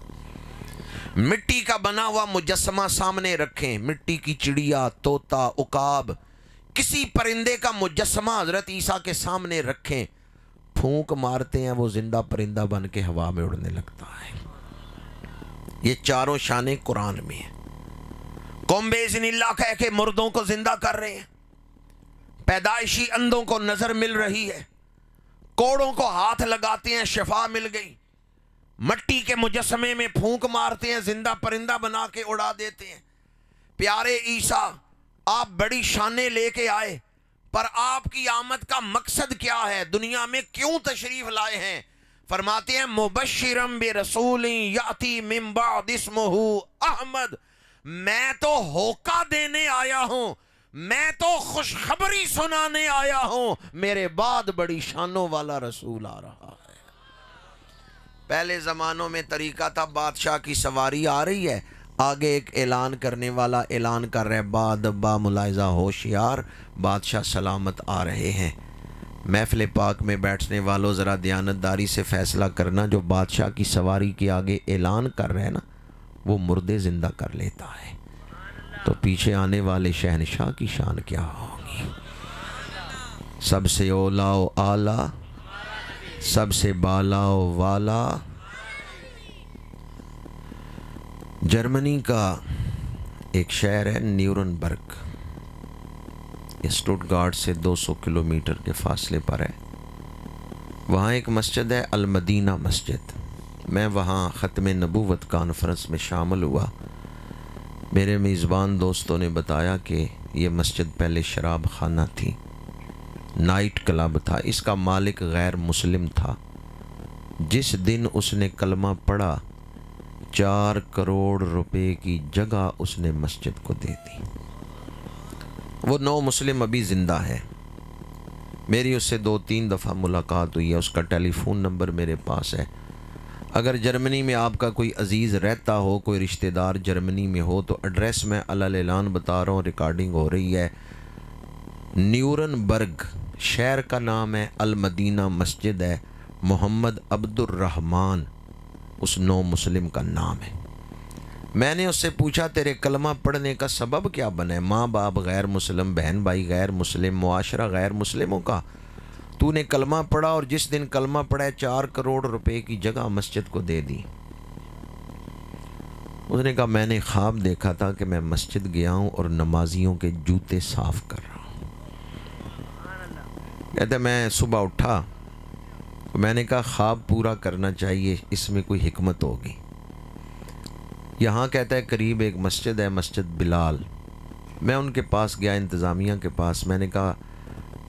مٹی کا بنا ہوا مجسمہ سامنے رکھیں، مٹی کی چڑیا، طوطا، عقاب، کسی پرندے کا مجسمہ حضرت عیسیٰ کے سامنے رکھیں، پھونک مارتے ہیں، وہ زندہ پرندہ بن کے ہوا میں اڑنے لگتا ہے۔ یہ چاروں شانیں قرآن میں ہیں۔ قم بِإِذْنِ اللہ کہہ کے مردوں کو زندہ کر رہے ہیں، پیدائشی اندھوں کو نظر مل رہی ہے، کوڑوں کو ہاتھ لگاتے ہیں، شفا مل گئی، مٹی کے مجسمے میں پھونک مارتے ہیں، زندہ پرندہ بنا کے اڑا دیتے ہیں۔ پیارے عیسیٰ، آپ بڑی شانیں لے کے آئے، پر آپ کی آمد کا مقصد کیا ہے؟ دنیا میں کیوں تشریف لائے ہیں؟ فرماتے ہیں مبشرم برسول یاتی من بعد اسمہ احمد، میں تو ہوکا دینے آیا ہوں، میں تو خوشخبری سنانے آیا ہوں، میرے بعد بڑی شانوں والا رسول آ رہا ہے۔ پہلے زمانوں میں طریقہ تھا بادشاہ کی سواری آ رہی ہے، آگے ایک اعلان کرنے والا اعلان کر رہے، بعد با ملاحظہ ہوشیار، بادشاہ سلامت آ رہے ہیں۔ محفل پاک میں بیٹھنے والوں ذرا دیانتداری سے فیصلہ کرنا، جو بادشاہ کی سواری کے آگے اعلان کر رہے ہیں نا، وہ مردے زندہ کر لیتا ہے، تو پیچھے آنے والے شہنشاہ کی شان کیا ہوگی؟ سب سے اولا و اعلیٰ، سب سے بالا و والا۔ جرمنی کا ایک شہر ہے نیورنبرگ، یہ اسٹوٹگارٹ سے 200 کلومیٹر کے فاصلے پر ہے۔ وہاں ایک مسجد ہے المدینہ مسجد۔ میں وہاں ختم نبوت کانفرنس میں شامل ہوا۔ میرے میزبان دوستوں نے بتایا کہ یہ مسجد پہلے شراب خانہ تھی، نائٹ کلب تھا، اس کا مالک غیر مسلم تھا۔ جس دن اس نے کلمہ پڑھا، 4 کروڑ روپے کی جگہ اس نے مسجد کو دے دی۔ وہ نو مسلم ابھی زندہ ہے، میری اس سے 2-3 دفعہ ملاقات ہوئی ہے، اس کا ٹیلی فون نمبر میرے پاس ہے۔ اگر جرمنی میں آپ کا کوئی عزیز رہتا ہو، کوئی رشتہ دار جرمنی میں ہو، تو ایڈریس میں علی اعلان بتا رہا ہوں، ریکارڈنگ ہو رہی ہے۔ نیورنبرگ شہر کا نام ہے، المدینہ مسجد ہے، محمد عبد الرحمن اس نو مسلم کا نام ہے۔ میں نے اس سے پوچھا تیرے کلمہ پڑھنے کا سبب کیا بنا ہے؟ ماں باپ غیر مسلم، بہن بھائی غیر مسلم، معاشرہ غیر مسلموں کا، تو نے کلمہ پڑھا اور جس دن کلمہ پڑھا 4 کروڑ روپے کی جگہ مسجد کو دے دی۔ اس نے کہا میں نے خواب دیکھا تھا کہ میں مسجد گیا ہوں اور نمازیوں کے جوتے صاف کر رہا ہوں۔ کہتے میں صبح اٹھا، میں نے کہا خواب پورا کرنا چاہیے، اس میں کوئی حکمت ہوگی۔ یہاں کہتا ہے قریب ایک مسجد ہے، مسجد بلال، میں ان کے پاس گیا، انتظامیہ کے پاس۔ میں نے کہا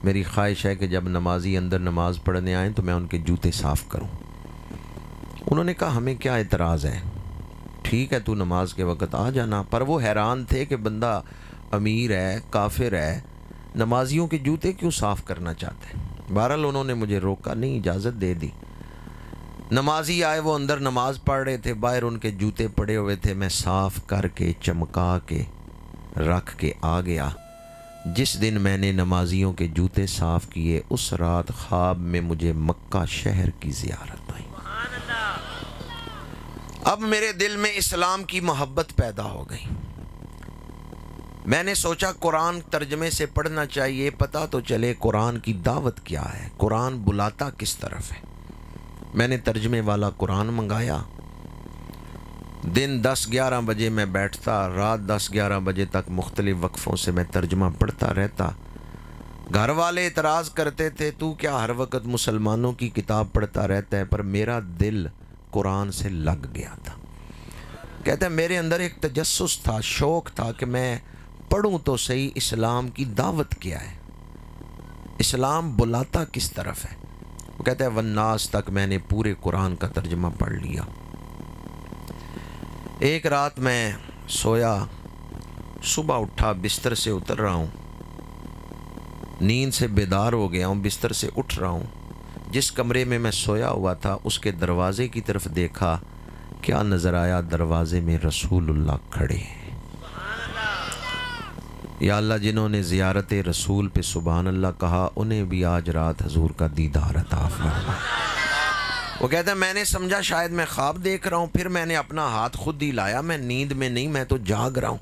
میری خواہش ہے کہ جب نمازی اندر نماز پڑھنے آئیں تو میں ان کے جوتے صاف کروں۔ انہوں نے کہا ہمیں کیا اعتراض ہے، ٹھیک ہے تو نماز کے وقت آ جانا۔ پر وہ حیران تھے کہ بندہ امیر ہے، کافر ہے، نمازیوں کے جوتے کیوں صاف کرنا چاہتے ہیں؟ بہرحال انہوں نے مجھے روکا نہیں، اجازت دے دی۔ نمازی آئے، وہ اندر نماز پڑھ رہے تھے، باہر ان کے جوتے پڑے ہوئے تھے، میں صاف کر کے چمکا کے رکھ کے آ گیا۔ جس دن میں نے نمازیوں کے جوتے صاف کیے، اس رات خواب میں مجھے مکہ شہر کی زیارت آئی۔ اب میرے دل میں اسلام کی محبت پیدا ہو گئی۔ میں نے سوچا قرآن ترجمے سے پڑھنا چاہیے، پتہ تو چلے قرآن کی دعوت کیا ہے، قرآن بلاتا کس طرف ہے۔ میں نے ترجمے والا قرآن منگایا، دن 10-11 بجے میں بیٹھتا، رات 10-11 بجے تک مختلف وقفوں سے میں ترجمہ پڑھتا رہتا۔ گھر والے اعتراض کرتے تھے تو کیا ہر وقت مسلمانوں کی کتاب پڑھتا رہتا ہے، پر میرا دل قرآن سے لگ گیا تھا۔ کہتے ہیں میرے اندر ایک تجسس تھا، شوق تھا کہ میں پڑھوں تو صحیح اسلام کی دعوت کیا ہے، اسلام بلاتا کس طرف ہے۔ وہ کہتے ہیں والناس تک میں نے پورے قرآن کا ترجمہ پڑھ لیا۔ ایک رات میں سویا، صبح اٹھا، بستر سے اتر رہا ہوں، نیند سے بیدار ہو گیا ہوں، بستر سے اٹھ رہا ہوں، جس کمرے میں میں سویا ہوا تھا اس کے دروازے کی طرف دیکھا، کیا نظر آیا؟ دروازے میں رسول اللہ کھڑے ہیں۔ یا اللہ، جنہوں نے زیارت رسول پہ سبحان اللہ کہا انہیں بھی آج رات حضور کا دیدار عطا فرما۔ وہ کہتا ہے میں نے سمجھا شاید میں خواب دیکھ رہا ہوں، پھر میں نے اپنا ہاتھ خود ہی لایا، میں نیند میں نہیں، میں تو جاگ رہا ہوں۔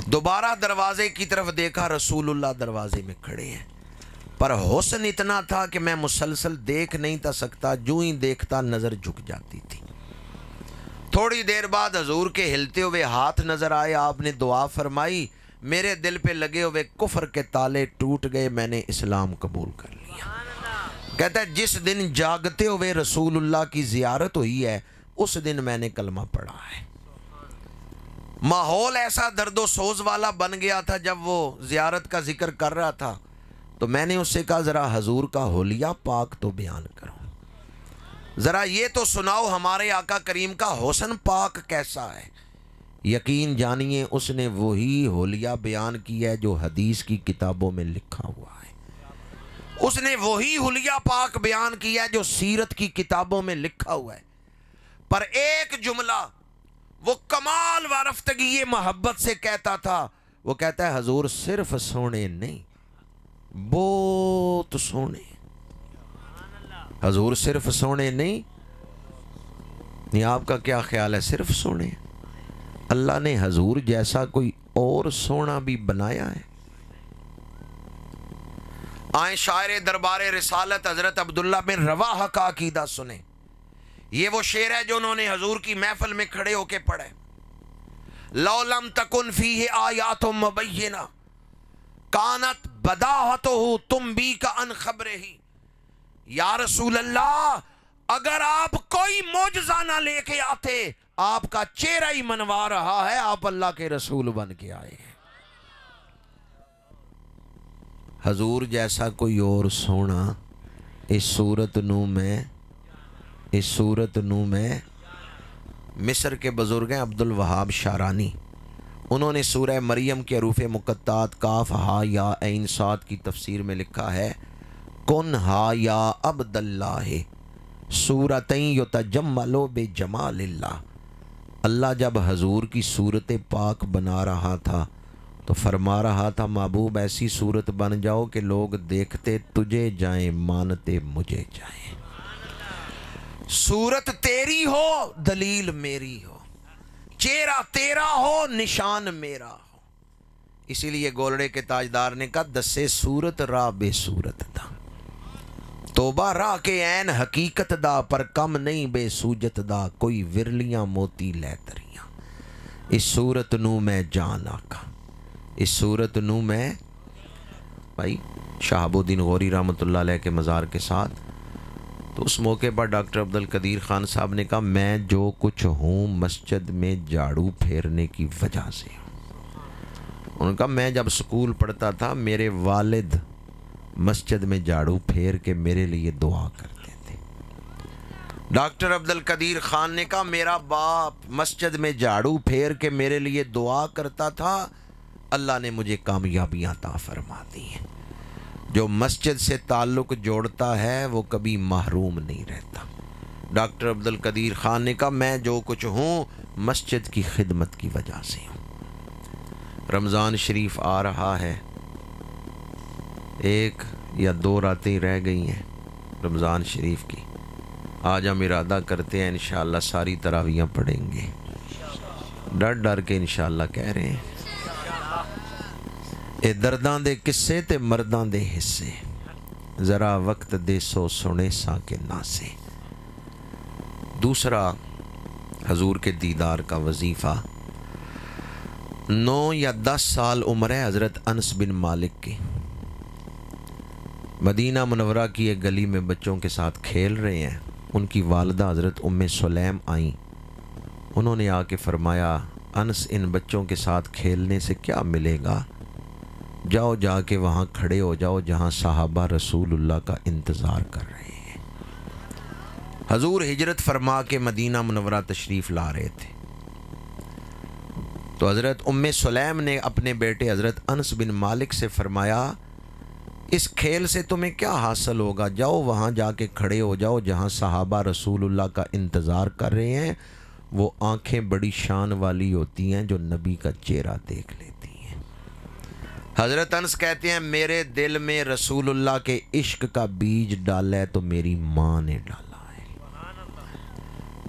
دوبارہ دروازے کی طرف دیکھا، رسول اللہ دروازے میں کھڑے ہیں، پر حسن اتنا تھا کہ میں مسلسل دیکھ نہیں تھا سکتا، جو ہی دیکھتا نظر جھک جاتی تھی۔ تھوڑی دیر بعد حضور کے ہلتے ہوئے ہاتھ نظر آئے، آپ نے دعا فرمائی، میرے دل پہ لگے ہوئے کفر کے تالے ٹوٹ گئے، میں نے اسلام قبول کر لیا۔ کہتا ہے جس دن جاگتے ہوئے رسول اللہ کی زیارت ہوئی ہے اس دن میں نے کلمہ پڑھا ہے۔ ماحول ایسا درد و سوز والا بن گیا تھا، جب وہ زیارت کا ذکر کر رہا تھا تو میں نے اس سے کہا ذرا حضور کا حلیہ پاک تو بیان کرو، ذرا یہ تو سناؤ ہمارے آقا کریم کا حسن پاک کیسا ہے۔ یقین جانیے اس نے وہی حلیہ بیان کیا ہے جو حدیث کی کتابوں میں لکھا ہوا ہے، اس نے وہی حلیہ پاک بیان کیا ہے جو سیرت کی کتابوں میں لکھا ہوا ہے، پر ایک جملہ وہ کمال و رفتگی محبت سے کہتا تھا، وہ کہتا ہے حضور صرف سونے نہیں، بہت سونے۔ حضور صرف سونے نہیں، آپ کا کیا خیال ہے؟ صرف سونے؟ اللہ نے حضور جیسا کوئی اور سونا بھی بنایا ہے؟ آئیں شاعر دربار رسالت حضرت عبداللہ بن رواحہ کا عقیدہ سنیں۔ یہ وہ شعر ہے جو انہوں نے حضور کی محفل میں کھڑے ہو کے پڑھے۔ لو لم تکن فیہ آیات مبینہ کانت بداہتہ تنبیک عن خبرہ۔ یا رسول اللہ، اگر آپ کوئی معجزہ نہ لے کے آتے، آپ کا چہرہ ہی منوا رہا ہے، آپ اللہ کے رسول بن کے آئے ہیں۔ حضور جیسا کوئی اور سونا اس صورت نو میں مصر کے بزرگ ہیں عبد الوہاب شارانی، انہوں نے سورہ مریم کے حروف مقطعات کاف ہا یا عین صاد کی تفسیر میں لکھا ہے کن ہا یا عبد اللہ صورتیں یتجملو بجمال اللہ۔ اللہ جب حضور کی صورت پاک بنا رہا تھا تو فرما رہا تھا محبوب ایسی صورت بن جاؤ کہ لوگ دیکھتے تجھے جائیں، مانتے مجھے جائیں۔ صورت تیری ہو، دلیل میری ہو، چہرہ تیرا ہو، نشان میرا ہو۔ اسی لیے گولڑے کے تاجدار نے کہا دسے صورت راہ بے صورت دا، توبہ راہ کے عین حقیقت دا، پر کم نہیں بے سوجت دا، کوئی ورلیاں موتی لے تریاں، اس صورت نو میں جان آقا، اس صورت نو میں بھائی شہاب الدین غوری رحمۃ اللہ علیہ کے مزار کے ساتھ۔ تو اس موقع پر ڈاکٹر عبد القدیر خان صاحب نے کہا میں جو کچھ ہوں مسجد میں جھاڑو پھیرنے کی وجہ سے ہوں۔ انہوں نے کہا میں جب سکول پڑھتا تھا میرے والد مسجد میں جھاڑو پھیر کے میرے لیے دعا کرتے تھے۔ ڈاکٹر عبد القدیر خان نے کہا میرا باپ مسجد میں جھاڑو پھیر کے میرے لیے دعا کرتا تھا، اللہ نے مجھے کامیابیاں عطا فرما دی ہیں۔ جو مسجد سے تعلق جوڑتا ہے وہ کبھی محروم نہیں رہتا۔ ڈاکٹر عبد القدیر خان نے کہا میں جو کچھ ہوں مسجد کی خدمت کی وجہ سے ہوں۔ رمضان شریف آ رہا ہے، 1 یا 2 راتیں رہ گئی ہیں رمضان شریف کی۔ آج ہم ارادہ کرتے ہیں انشاءاللہ ساری تراویحاں پڑھیں گے، ڈر ڈر کے انشاءاللہ کہہ رہے ہیں۔ اے درداں دے قصے تے مرداں دے حصے، ذرا وقت دے سو سنے سا کے ناسے۔ دوسرا حضور کے دیدار کا وظیفہ، 9 یا 10 سال عمر ہے حضرت انس بن مالک کی، مدینہ منورہ کی ایک گلی میں بچوں کے ساتھ کھیل رہے ہیں. ان کی والدہ حضرت ام سلیم آئیں. انہوں نے آ کے فرمایا انس ان بچوں کے ساتھ کھیلنے سے کیا ملے گا؟ جاؤ جا کے وہاں کھڑے ہو جاؤ جہاں صحابہ رسول اللہ کا انتظار کر رہے ہیں. حضور ہجرت فرما کے مدینہ منورہ تشریف لا رہے تھے تو حضرت ام سلیم نے اپنے بیٹے حضرت انس بن مالک سے فرمایا اس کھیل سے تمہیں کیا حاصل ہوگا؟ جاؤ وہاں جا کے کھڑے ہو جاؤ جہاں صحابہ رسول اللہ کا انتظار کر رہے ہیں. وہ آنکھیں بڑی شان والی ہوتی ہیں جو نبی کا چہرہ دیکھ لیتی ہیں. حضرت انس کہتے ہیں میرے دل میں رسول اللہ کے عشق کا بیج ڈالا ہے تو میری ماں نے ڈالا ہے.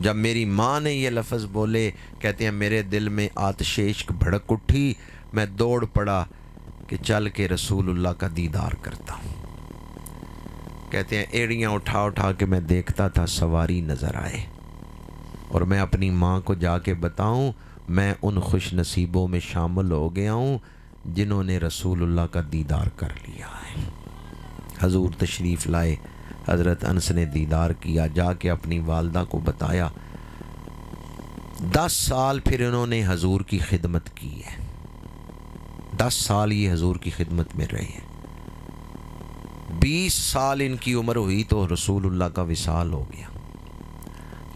جب میری ماں نے یہ لفظ بولے کہتے ہیں میرے دل میں آتش عشق بھڑک اٹھی. میں دوڑ پڑا کہ چل کے رسول اللہ کا دیدار کرتا ہوں. کہتے ہیں ایڑیاں اٹھا اٹھا کے میں دیکھتا تھا سواری نظر آئے اور میں اپنی ماں کو جا کے بتاؤں میں ان خوش نصیبوں میں شامل ہو گیا ہوں جنہوں نے رسول اللہ کا دیدار کر لیا ہے. حضور تشریف لائے. حضرت انس نے دیدار کیا. جا کے اپنی والدہ کو بتایا. 10 سال پھر انہوں نے حضور کی خدمت کی ہے. 10 سال یہ حضور کی خدمت میں رہے ہیں. 20 سال ان کی عمر ہوئی تو رسول اللہ کا وصال ہو گیا.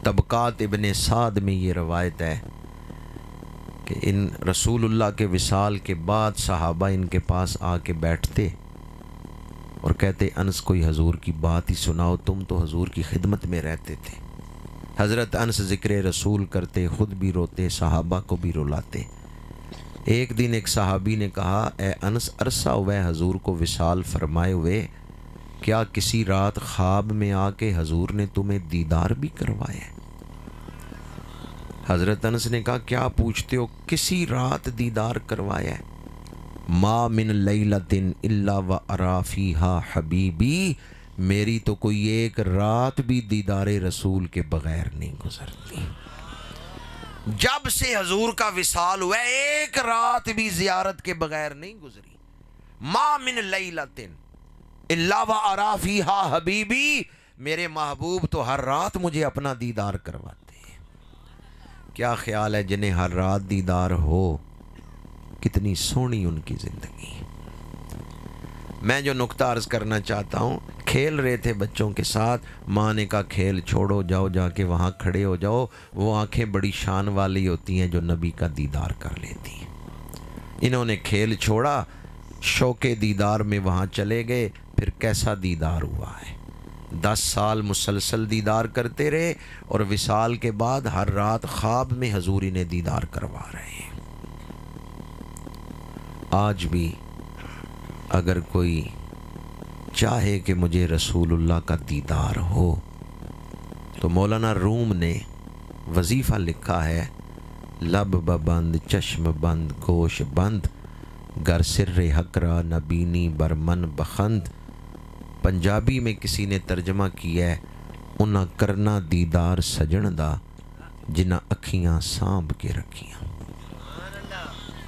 طبقات ابن سعد میں یہ روایت ہے کہ ان رسول اللہ کے وصال کے بعد صحابہ ان کے پاس آ کے بیٹھتے اور کہتے انس کوئی حضور کی بات ہی سناؤ تم تو حضور کی خدمت میں رہتے تھے. حضرت انس ذکر رسول کرتے خود بھی روتے صحابہ کو بھی رلاتے. ایک دن ایک صحابی نے کہا اے انس عرصہ ہوا ہے حضور کو وصال فرمائے ہوئے کیا کسی رات خواب میں آ کے حضور نے تمہیں دیدار بھی کروایا؟ حضرت انس نے کہا کیا پوچھتے ہو؟ کسی رات دیدار کروایا ہے. ما من لیلۃ الا وارا فیہا حبیبی. میری تو کوئی ایک رات بھی دیدار رسول کے بغیر نہیں گزرتی. جب سے حضور کا وصال ہوا ایک رات بھی زیارت کے بغیر نہیں گزری. ما من لیلۃ الا وارا فیہا حبیبی. میرے محبوب تو ہر رات مجھے اپنا دیدار کرواتے ہیں. کیا خیال ہے جنہیں ہر رات دیدار ہو کتنی سونی ان کی زندگی. میں جو نقطہ عرض کرنا چاہتا ہوں کھیل رہے تھے بچوں کے ساتھ. ماں نے کہا کھیل چھوڑو جاؤ جا کے وہاں کھڑے ہو جاؤ. وہ آنکھیں بڑی شان والی ہوتی ہیں جو نبی کا دیدار کر لیتی ہیں. انہوں نے کھیل چھوڑا شوق دیدار میں وہاں چلے گئے. پھر کیسا دیدار ہوا ہے. 10 سال مسلسل دیدار کرتے رہے اور وصال کے بعد ہر رات خواب میں حضور انہیں دیدار کروا رہے ہیں. آج بھی اگر کوئی چاہے کہ مجھے رسول اللہ کا دیدار ہو تو مولانا روم نے وظیفہ لکھا ہے لب بند چشم بند گوش بند گر سر حقرا نبینی برمن بخند. پنجابی میں کسی نے ترجمہ کیا ہے انہاں کرنا دیدار سجن دا جنہاں اکھیاں سانب کے رکھیاں.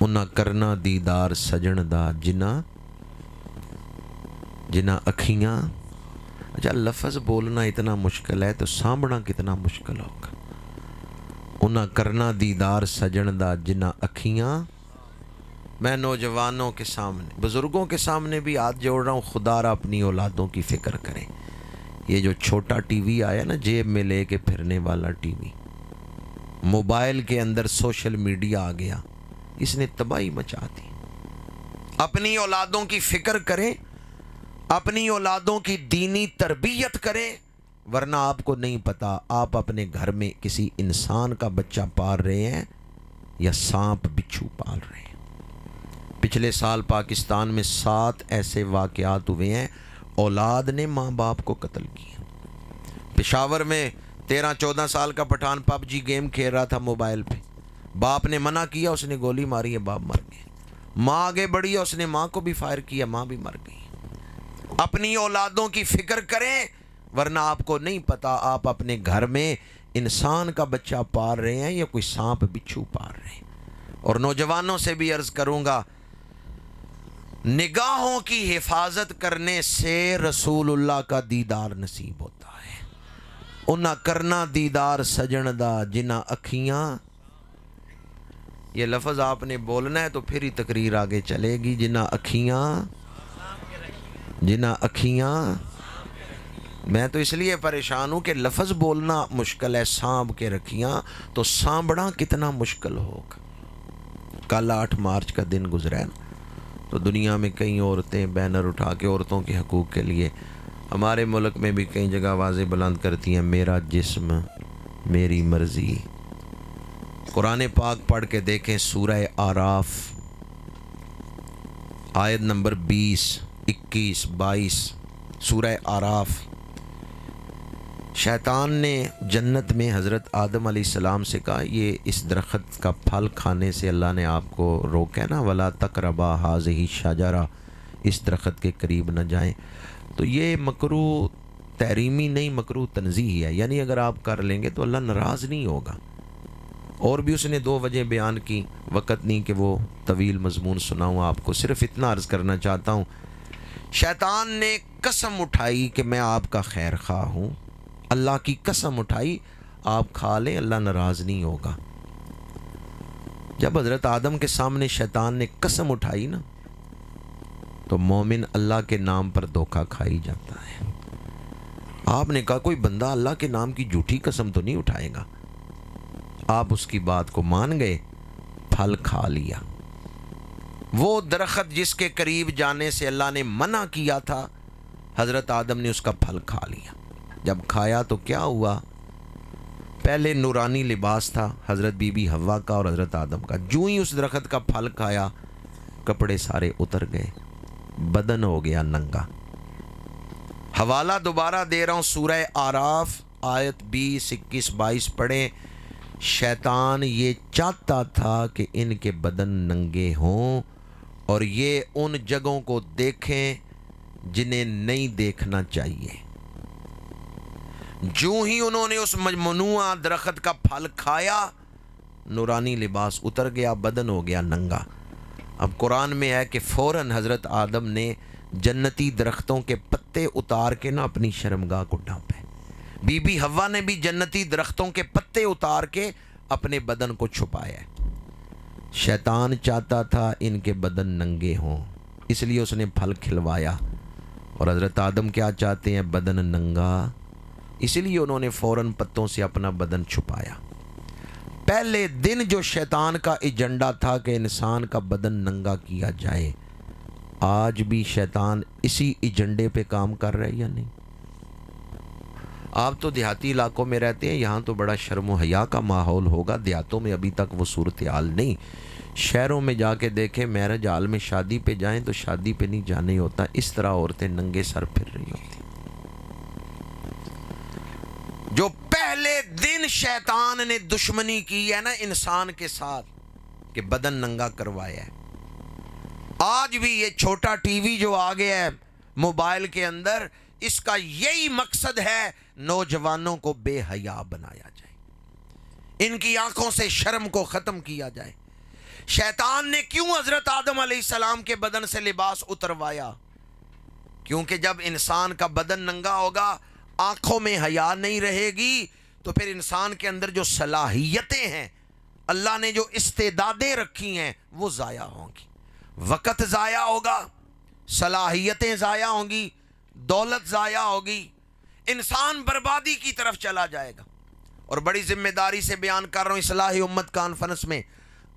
انہاں کرنا دیدار سجن دا جنہاں اکھیاں. اچھا لفظ بولنا اتنا مشکل ہے تو سانبھنا کتنا مشکل ہوگا. انہاں کرنا دیدار سجن دا جنہاں اکھیاں. میں نوجوانوں کے سامنے بزرگوں کے سامنے بھی ہاتھ جوڑ رہا ہوں خدا را اپنی اولادوں کی فکر کریں. یہ جو چھوٹا ٹی وی آیا نا جیب میں لے کے پھرنے والا ٹی وی موبائل کے اندر سوشل میڈیا آ گیا اس نے تباہی مچا دی. اپنی اولادوں کی فکر کریں اپنی اولادوں کی دینی تربیت کریں ورنہ آپ کو نہیں پتا آپ اپنے گھر میں کسی انسان کا بچہ پال رہے ہیں یا سانپ بچھو پال رہے ہیں. پچھلے سال پاکستان میں 7 ایسے واقعات ہوئے ہیں اولاد نے ماں باپ کو قتل کیا. پشاور میں 13-14 سال کا پٹھان پب جی گیم کھیل رہا تھا موبائل پہ. باپ نے منع کیا اس نے گولی ماری ہے باپ مر گئے. ماں آگے بڑھی ہے اس نے ماں کو بھی فائر کیا ماں بھی مر گئی. اپنی اولادوں کی فکر کریں ورنہ آپ کو نہیں پتا آپ اپنے گھر میں انسان کا بچہ پال رہے ہیں یا کوئی سانپ بچھو پال رہے ہیں. اور نوجوانوں سے بھی عرض کروں گا نگاہوں کی حفاظت کرنے سے رسول اللہ کا دیدار نصیب ہوتا ہے۔ انہاں کرنا دیدار سجن دا جنہ اکھیاں، یہ لفظ آپ نے بولنا ہے تو پھر ہی تقریر آگے چلے گی۔ جنہ اکھیاں، میں تو اس لیے پریشان ہوں کہ لفظ بولنا مشکل ہے، سانب کے رکھیاں تو سانبڑا کتنا مشکل ہوگا۔ کل 8 مارچ کا دن گزرا ہے تو دنیا میں کئی عورتیں بینر اٹھا کے عورتوں کے حقوق کے لیے، ہمارے ملک میں بھی کئی جگہ آوازیں بلند کرتی ہیں، میرا جسم میری مرضی۔ قرآن پاک پڑھ کے دیکھیں، سورہ آراف آیت نمبر 20، 21، 22، سورہ آراف۔ شیطان نے جنت میں حضرت آدم علیہ السلام سے کہا، یہ اس درخت کا پھل کھانے سے اللہ نے آپ کو روکا ہے نا، وَلَا تَقْرَبَا هَٰذِهِ الشَّجَرَةَ، اس درخت کے قریب نہ جائیں۔ تو یہ مکروہ تحریمی نہیں، مکروہ تنزیہی ہے، یعنی اگر آپ کر لیں گے تو اللہ ناراض نہیں ہوگا۔ اور بھی اس نے 2 وجہ بیان کی، وقت نہیں کہ وہ طویل مضمون سناؤں آپ کو، صرف اتنا عرض کرنا چاہتا ہوں۔ شیطان نے قسم اٹھائی کہ میں آپ کا خیر خواہ ہوں، اللہ کی قسم اٹھائی، آپ کھا لیں اللہ ناراض نہیں ہوگا۔ جب حضرت آدم کے سامنے شیطان نے قسم اٹھائی نا، تو مومن اللہ کے نام پر دھوکہ کھائی جاتا ہے۔ آپ نے کہا کوئی بندہ اللہ کے نام کی جھوٹی قسم تو نہیں اٹھائے گا، آپ اس کی بات کو مان گئے، پھل کھا لیا۔ وہ درخت جس کے قریب جانے سے اللہ نے منع کیا تھا، حضرت آدم نے اس کا پھل کھا لیا۔ جب کھایا تو کیا ہوا؟ پہلے نورانی لباس تھا حضرت بی بی حوا کا اور حضرت آدم کا، جو ہی اس درخت کا پھل کھایا کپڑے سارے اتر گئے، بدن ہو گیا ننگا۔ حوالہ دوبارہ دے رہا ہوں، سورہ آراف آیت 20، 21، 22 پڑھیں۔ شیطان یہ چاہتا تھا کہ ان کے بدن ننگے ہوں اور یہ ان جگہوں کو دیکھیں جنہیں نہیں دیکھنا چاہیے۔ جو ہی انہوں نے اس ممنوع درخت کا پھل کھایا، نورانی لباس اتر گیا، بدن ہو گیا ننگا۔ اب قرآن میں ہے کہ فوراً حضرت آدم نے جنتی درختوں کے پتے اتار کے نہ اپنی شرمگاہ کو ڈھانپے، بی بی حوا نے بھی جنتی درختوں کے پتے اتار کے اپنے بدن کو چھپایا ہے۔ شیطان چاہتا تھا ان کے بدن ننگے ہوں، اس لیے اس نے پھل کھلوایا، اور حضرت آدم کیا چاہتے ہیں؟ بدن ننگا، اسی لیے انہوں نے فوراً پتوں سے اپنا بدن چھپایا۔ پہلے دن جو شیطان کا ایجنڈا تھا کہ انسان کا بدن ننگا کیا جائے، آج بھی شیطان اسی ایجنڈے پہ کام کر رہے یا نہیں؟ آپ تو دیہاتی علاقوں میں رہتے ہیں، یہاں تو بڑا شرم و حیا کا ماحول ہوگا، دیہاتوں میں ابھی تک وہ صورتحال نہیں۔ شہروں میں جا کے دیکھیں، میرج ہال میں شادی پہ جائیں تو شادی پہ نہیں جانے ہوتا، اس طرح عورتیں ننگے سر پھر رہی ہوتی۔ جو پہلے دن شیطان نے دشمنی کی ہے نا انسان کے ساتھ، کہ بدن ننگا کروایا ہے، آج بھی یہ چھوٹا ٹی وی جو آ گیا ہے موبائل کے اندر، اس کا یہی مقصد ہے نوجوانوں کو بے حیا بنایا جائے، ان کی آنکھوں سے شرم کو ختم کیا جائے۔ شیطان نے کیوں حضرت آدم علیہ السلام کے بدن سے لباس اتروایا؟ کیونکہ جب انسان کا بدن ننگا ہوگا، آنکھوں میں حیا نہیں رہے گی، تو پھر انسان کے اندر جو صلاحیتیں ہیں، اللہ نے جو استعدادیں رکھی ہیں، وہ ضائع ہوں گی، وقت ضائع ہوگا، صلاحیتیں ضائع ہوں گی، دولت ضائع ہوگی، انسان بربادی کی طرف چلا جائے گا۔ اور بڑی ذمہ داری سے بیان کر رہا ہوں اصلاح امت کانفرنس میں،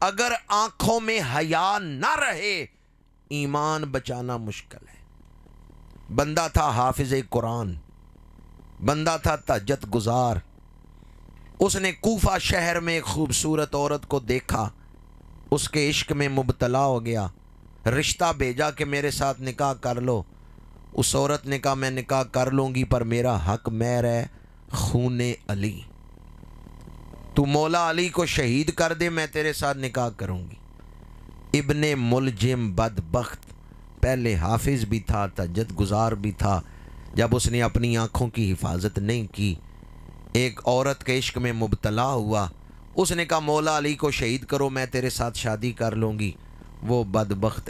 اگر آنکھوں میں حیا نہ رہے، ایمان بچانا مشکل ہے۔ بندہ تھا حافظ قرآن، بندہ تھا تہجد گزار، اس نے کوفہ شہر میں ایک خوبصورت عورت کو دیکھا، اس کے عشق میں مبتلا ہو گیا، رشتہ بھیجا کہ میرے ساتھ نکاح کر لو۔ اس عورت نے کہا میں نکاح کر لوں گی، پر میرا حق مہر ہے خون علی، تو مولا علی کو شہید کر دے، میں تیرے ساتھ نکاح کروں گی۔ ابن ملجم بدبخت پہلے حافظ بھی تھا، تہجد گزار بھی تھا، جب اس نے اپنی آنکھوں کی حفاظت نہیں کی، ایک عورت کے عشق میں مبتلا ہوا، اس نے کہا مولا علی کو شہید کرو، میں تیرے ساتھ شادی کر لوں گی۔ وہ بدبخت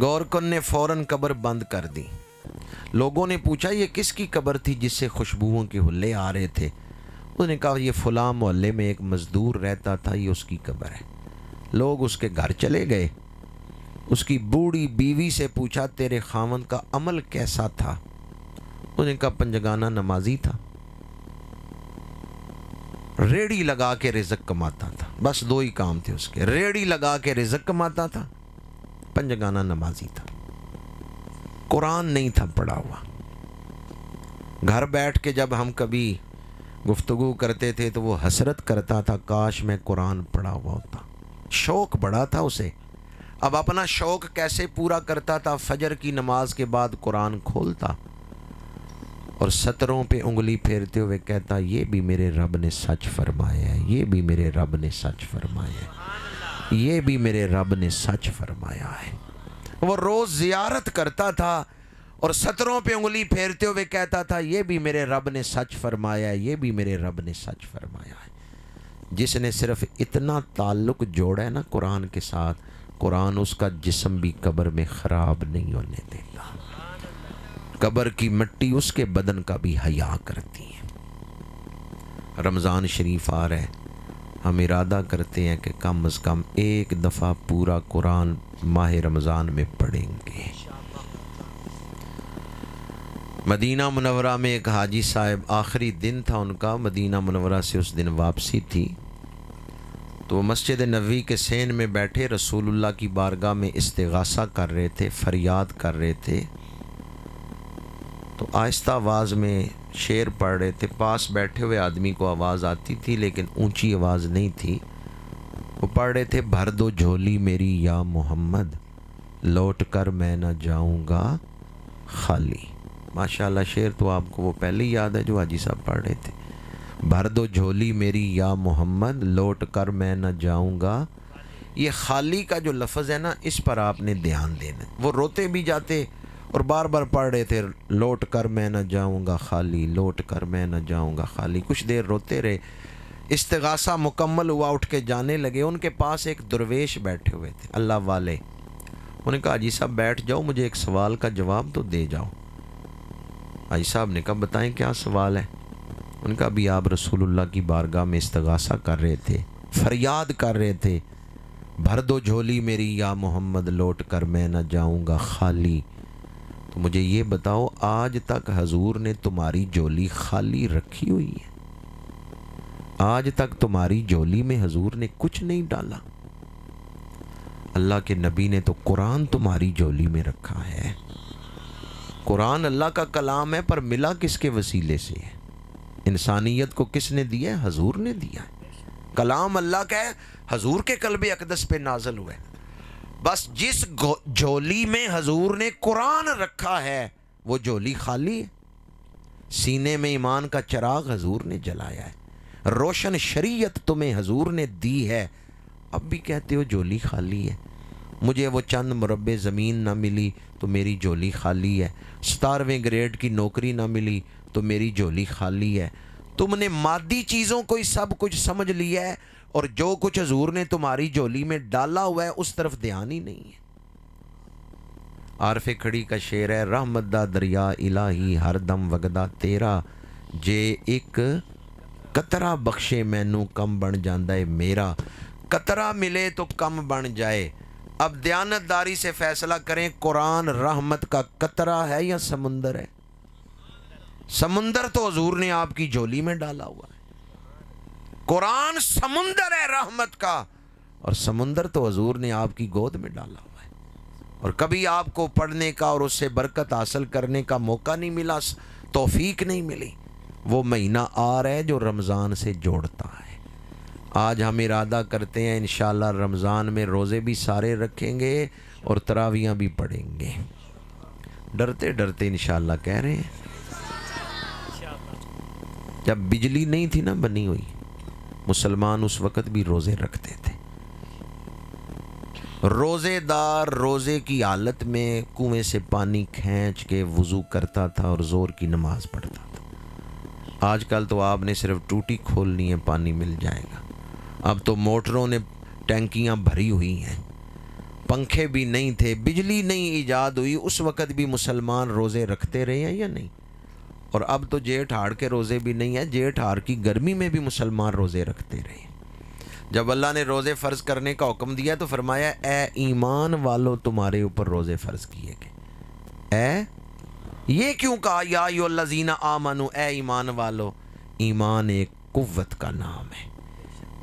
گورکن نے فوراً قبر بند کر دی. لوگوں نے پوچھا یہ کس کی قبر تھی جس سے خوشبوؤں کے حلے آ رہے تھے؟ اس نے کہا یہ فلاں محلے میں ایک مزدور رہتا تھا، یہ اس کی قبر ہے. لوگ اس کے گھر چلے گئے. اس کی بوڑھی بیوی سے پوچھا تیرے خاوند کا عمل کیسا تھا؟ اس نے کہا پنجگانہ نمازی تھا، ریڑھی لگا کے رزق کماتا تھا. بس دو ہی کام تھے اس کے، ریڑھی لگا کے رزق کماتا تھا، پنجگانہ نمازی تھا. قرآن نہیں تھا پڑھا ہوا. گھر بیٹھ کے جب ہم کبھی گفتگو کرتے تھے تو وہ حسرت کرتا تھا کاش میں قرآن پڑھا ہوا ہوتا. شوق بڑا تھا اسے. اب اپنا شوق کیسے پورا کرتا تھا؟ فجر کی نماز کے بعد قرآن کھولتا اور سطروں پہ انگلی پھیرتے ہوئے کہتا یہ بھی میرے رب نے سچ فرمایا ہے، یہ بھی میرے رب نے سچ فرمایا ہے، یہ بھی میرے رب نے سچ فرمایا ہے. وہ روز زیارت کرتا تھا اور سطروں پہ انگلی پھیرتے ہوئے کہتا تھا یہ بھی میرے رب نے سچ فرمایا ہے، یہ بھی میرے رب نے سچ فرمایا ہے. جس نے صرف اتنا تعلق جوڑا ہے نا قرآن کے ساتھ، قرآن اس کا جسم بھی قبر میں خراب نہیں ہونے دیتا. قبر کی مٹی اس کے بدن کا بھی حیا کرتی ہے. رمضان شریف آ رہا ہے، ہم ارادہ کرتے ہیں کہ کم از کم ایک دفعہ پورا قرآن ماہ رمضان میں پڑھیں گے. مدینہ منورہ میں ایک حاجی صاحب، آخری دن تھا ان کا، مدینہ منورہ سے اس دن واپسی تھی، تو وہ مسجد نبوی کے سین میں بیٹھے رسول اللہ کی بارگاہ میں استغاثہ کر رہے تھے، فریاد کر رہے تھے. تو آہستہ آواز میں شعر پڑھ رہے تھے. پاس بیٹھے ہوئے آدمی کو آواز آتی تھی لیکن اونچی آواز نہیں تھی. وہ پڑھ رہے تھے بھر دو جھولی میری یا محمد، لوٹ کر میں نہ جاؤں گا خالی. ماشاءاللہ شعر تو آپ کو وہ پہلے ہی یاد ہے جو حاجی صاحب پڑھ رہے تھے. بھر دو جھولی میری یا محمد، لوٹ کر میں نہ جاؤں گا. یہ خالی کا جو لفظ ہے نا، اس پر آپ نے دھیان دینا. وہ روتے بھی جاتے اور بار بار پڑھ رہے تھے لوٹ کر میں نہ جاؤں گا خالی، لوٹ کر میں نہ جاؤں گا خالی. کچھ دیر روتے رہے، استغاثہ مکمل ہوا، اٹھ کے جانے لگے. ان کے پاس ایک درویش بیٹھے ہوئے تھے، اللہ والے. انہوں نے کہا حاجی صاحب بیٹھ جاؤ، مجھے ایک سوال کا جواب تو دے جاؤ. حاجی صاحب نے کہا بتائیں کیا سوال ہے؟ ان کا بھی آپ رسول اللہ کی بارگاہ میں استغاثہ کر رہے تھے، فریاد کر رہے تھے بھر دو جھولی میری یا محمد، لوٹ کر میں نہ جاؤں گا خالی. تو مجھے یہ بتاؤ آج تک حضور نے تمہاری جھولی خالی رکھی ہوئی ہے؟ آج تک تمہاری جھولی میں حضور نے کچھ نہیں ڈالا؟ اللہ کے نبی نے تو قرآن تمہاری جھولی میں رکھا ہے. قرآن اللہ کا کلام ہے، پر ملا کس کے وسیلے سے ہے؟ انسانیت کو کس نے دیا ہے؟ حضور نے دیا ہے. کلام اللہ کا ہے، حضور کے قلب اقدس پہ نازل ہوا ہے. بس جس جھولی میں حضور نے قرآن رکھا ہے وہ جھولی خالی ہے. سینے میں ایمان کا چراغ حضور نے جلایا ہے، روشن شریعت تمہیں حضور نے دی ہے، اب بھی کہتے ہو جھولی خالی ہے. مجھے وہ چند مربع زمین نہ ملی تو میری جھولی خالی ہے، 17ویں گریڈ کی نوکری نہ ملی تو میری جھولی خالی ہے. تم نے مادی چیزوں کو ہی سب کچھ سمجھ لیا ہے اور جو کچھ حضور نے تمہاری جھولی میں ڈالا ہوا ہے اس طرف دھیان ہی نہیں ہے. عارف کھڑی کا شعر ہے، رحمت دا دریا الہی ہر دم وگدا تیرا، جے ایک قطرہ بخشے مینوں کم بن جاندا ہے میرا. قطرہ ملے تو کم بن جائے. اب دیانتداری سے فیصلہ کریں، قرآن رحمت کا قطرہ ہے یا سمندر ہے؟ سمندر تو حضور نے آپ کی جھولی میں ڈالا ہوا ہے. قرآن سمندر ہے رحمت کا، اور سمندر تو حضور نے آپ کی گود میں ڈالا ہوا ہے. اور کبھی آپ کو پڑھنے کا اور اس سے برکت حاصل کرنے کا موقع نہیں ملا، توفیق نہیں ملی. وہ مہینہ آ رہا ہے جو رمضان سے جوڑتا ہے. آج ہم ارادہ کرتے ہیں انشاءاللہ رمضان میں روزے بھی سارے رکھیں گے اور تراویحاں بھی پڑھیں گے. ڈرتے ڈرتے انشاءاللہ کہہ رہے ہیں. جب بجلی نہیں تھی نا بنی ہوئی، مسلمان اس وقت بھی روزے رکھتے تھے. روزے دار روزے کی حالت میں کنویں سے پانی کھینچ کے وضو کرتا تھا اور زور کی نماز پڑھتا تھا. آج کل تو آپ نے صرف ٹوٹی کھولنی ہے، پانی مل جائے گا. اب تو موٹروں نے ٹینکیاں بھری ہوئی ہیں پنکھے بھی نہیں تھے، بجلی نہیں ایجاد ہوئی، اس وقت بھی مسلمان روزے رکھتے رہے ہیں یا نہیں؟ اور اب تو جیٹھ ہاڑ کے روزے بھی نہیں ہیں، جیٹھ ہاڑ کی گرمی میں بھی مسلمان روزے رکھتے رہے۔ جب اللہ نے روزے فرض کرنے کا حکم دیا تو فرمایا اے ایمان والو تمہارے اوپر روزے فرض کیے گئے۔ یہ کیوں کہا یا ایھا الذین آمنو، اے ایمان والو؟ ایمان ایک قوت کا نام ہے،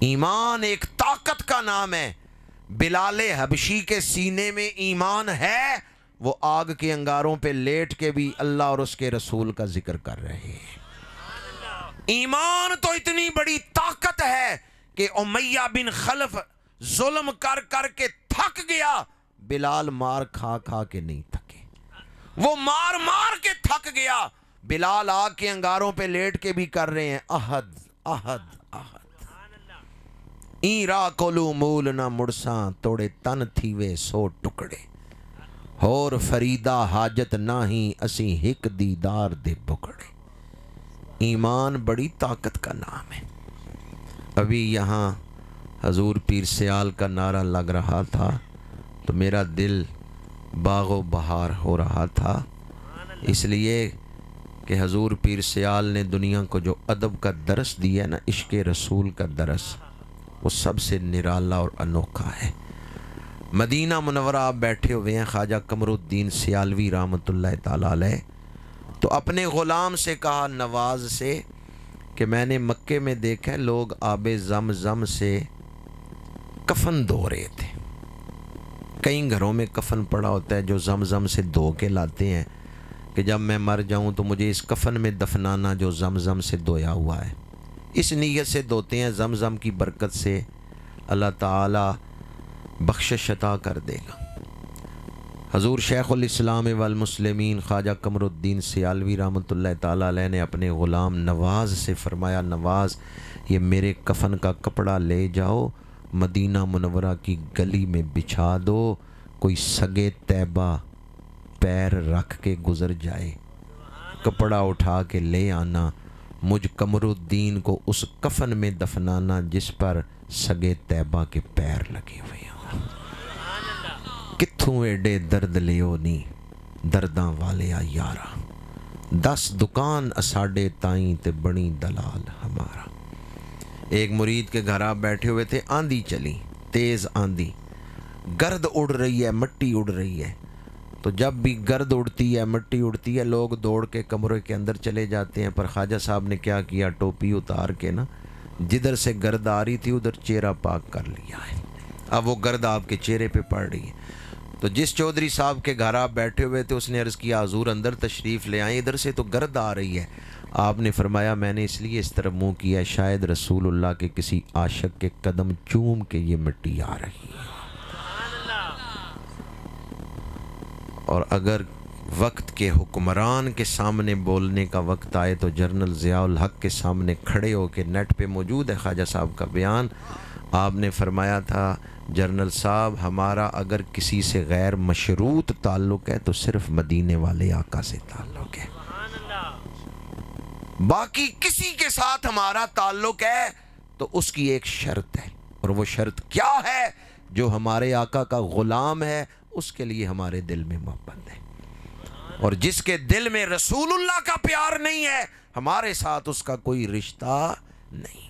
ایمان ایک طاقت کا نام ہے۔ بلال حبشی کے سینے میں ایمان ہے، وہ آگ کے انگاروں پہ لیٹ کے بھی اللہ اور اس کے رسول کا ذکر کر رہے ہیں۔ ایمان تو اتنی بڑی طاقت ہے کہ امیہ بن خلف ظلم کر کر کے تھک گیا، بلال مار کھا کھا کے نہیں تھکے، وہ مار مار کے تھک گیا، بلال آگ کے انگاروں پہ لیٹ کے بھی کر رہے ہیں احد احد احد۔ این را کولو مول نہ مڑساں، توڑے تن تھیوے سو ٹکڑے، ہور فریدہ حاجت نہ ہی اسی ہک دیدار دے بکڑے۔ ایمان بڑی طاقت کا نام ہے۔ ابھی یہاں حضور پیر سیال کا نعرہ لگ رہا تھا تو میرا دل باغ و بہار ہو رہا تھا، اس لیے کہ حضور پیر سیال نے دنیا کو جو ادب کا درس دیا نا، عشق رسول کا درس، وہ سب سے نرالا اور انوکھا ہے۔ مدینہ منورہ آپ بیٹھے ہوئے ہیں، خواجہ قمر الدین سیالوی رحمۃ اللہ تعالیٰ علیہ، تو اپنے غلام سے کہا نواز سے کہ میں نے مکے میں دیکھا لوگ آب زمزم سے کفن دھو رہے تھے، کئی گھروں میں کفن پڑا ہوتا ہے جو زمزم سے دھو کے لاتے ہیں کہ جب میں مر جاؤں تو مجھے اس کفن میں دفنانا جو زمزم سے دھویا ہوا ہے۔ اس نیت سے دھوتے ہیں، زمزم کی برکت سے اللہ تعالی بخشش عطا کر دے گا۔ حضور شیخ الاسلام والمسلمین خواجہ قمر الدین سیالوی رحمۃ اللہ تعالیٰ علیہ نے اپنے غلام نواز سے فرمایا نواز یہ میرے کفن کا کپڑا لے جاؤ، مدینہ منورہ کی گلی میں بچھا دو، کوئی سگے طیبہ پیر رکھ کے گزر جائے، کپڑا اٹھا کے لے آنا، مجھ قمر الدین کو اس کفن میں دفنانا جس پر سگے طیبہ کے پیر لگے ہوئے ہوں۔ کتھوں ایڈے درد لیو نی درداں والیا یارا، 10 دکان اساڈے تائیں تے بنی دلال ہمارا۔ ایک مرید کے گھر آپ بیٹھے ہوئے تھے، آندھی چلی، تیز آندھی، گرد اڑ رہی ہے، مٹی اڑ رہی ہے، تو جب بھی گرد اڑتی ہے، مٹی اڑتی ہے، لوگ دوڑ کے کمرے کے اندر چلے جاتے ہیں، پر خواجہ صاحب نے کیا کیا، ٹوپی اتار کے نا جدھر سے گرد آ رہی تھی ادھر چہرہ پاک کر لیا ہے، اب وہ گرد آپ کے چہرے پہ پڑ رہی ہے۔ تو جس چودھری صاحب کے گھر آپ بیٹھے ہوئے تھے اس نے عرض کیا حضور اندر تشریف لے آئیں، ادھر سے تو گرد آ رہی ہے۔ آپ نے فرمایا میں نے اس لیے اس طرح منہ کیا، شاید رسول اللہ کے کسی عاشق کے قدم چوم کے یہ مٹی آ رہی ہے، اور اگر وقت کے حکمران کے سامنے بولنے کا وقت آئے تو جنرل ضیاء الحق کے سامنے کھڑے ہو کے، نیٹ پہ موجود ہے خواجہ صاحب کا بیان، آپ نے فرمایا تھا جنرل صاحب ہمارا اگر کسی سے غیر مشروط تعلق ہے تو صرف مدینے والے آقا سے تعلق ہے، باقی کسی کے ساتھ ہمارا تعلق ہے تو اس کی ایک شرط ہے، اور وہ شرط کیا ہے؟ جو ہمارے آقا کا غلام ہے اس کے لیے ہمارے دل میں محبت ہے، اور جس کے دل میں رسول اللہ کا پیار نہیں ہے ہمارے ساتھ اس کا کوئی رشتہ نہیں۔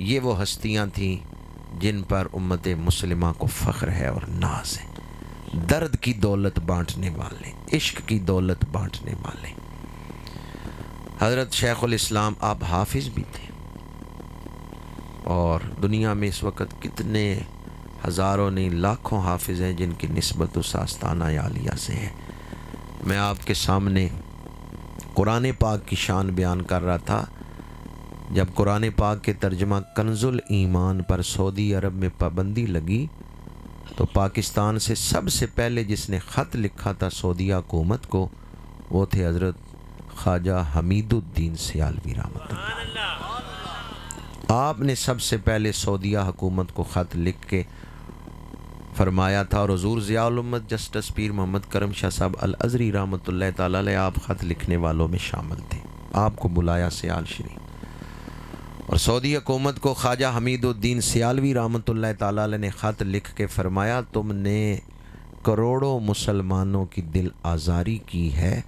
یہ وہ ہستیاں تھیں جن پر امت مسلمہ کو فخر ہے اور ناز ہے، درد کی دولت بانٹنے والے، عشق کی دولت بانٹنے والے۔ حضرت شیخ الاسلام آپ حافظ بھی تھے، اور دنیا میں اس وقت کتنے ہزاروں نہیں لاکھوں حافظ ہیں جن کی نسبت اس آستانہ عالیہ سے ہے۔ میں آپ کے سامنے قرآن پاک کی شان بیان کر رہا تھا، جب قرآن پاک کے ترجمہ کنز الایمان پر سعودی عرب میں پابندی لگی تو پاکستان سے سب سے پہلے جس نے خط لکھا تھا سعودی حکومت کو وہ تھے حضرت خواجہ حمید الدین سیالوی رحمۃ اللہ۔ آپ نے سب سے پہلے سعودیہ حکومت کو خط لکھ کے فرمایا تھا، اور حضور ضیاء الامت جسٹس پیر محمد کرم شاہ صاحب الازری رحمۃ اللہ تعالیٰ علیہ آپ خط لکھنے والوں میں شامل تھے، آپ کو بلایا سیال شریف، اور سعودی حکومت کو خواجہ حمید الدین سیالوی رحمۃ اللہ تعالیٰ علیہ نے خط لکھ کے فرمایا تم نے کروڑوں مسلمانوں کی دل آزاری کی ہے،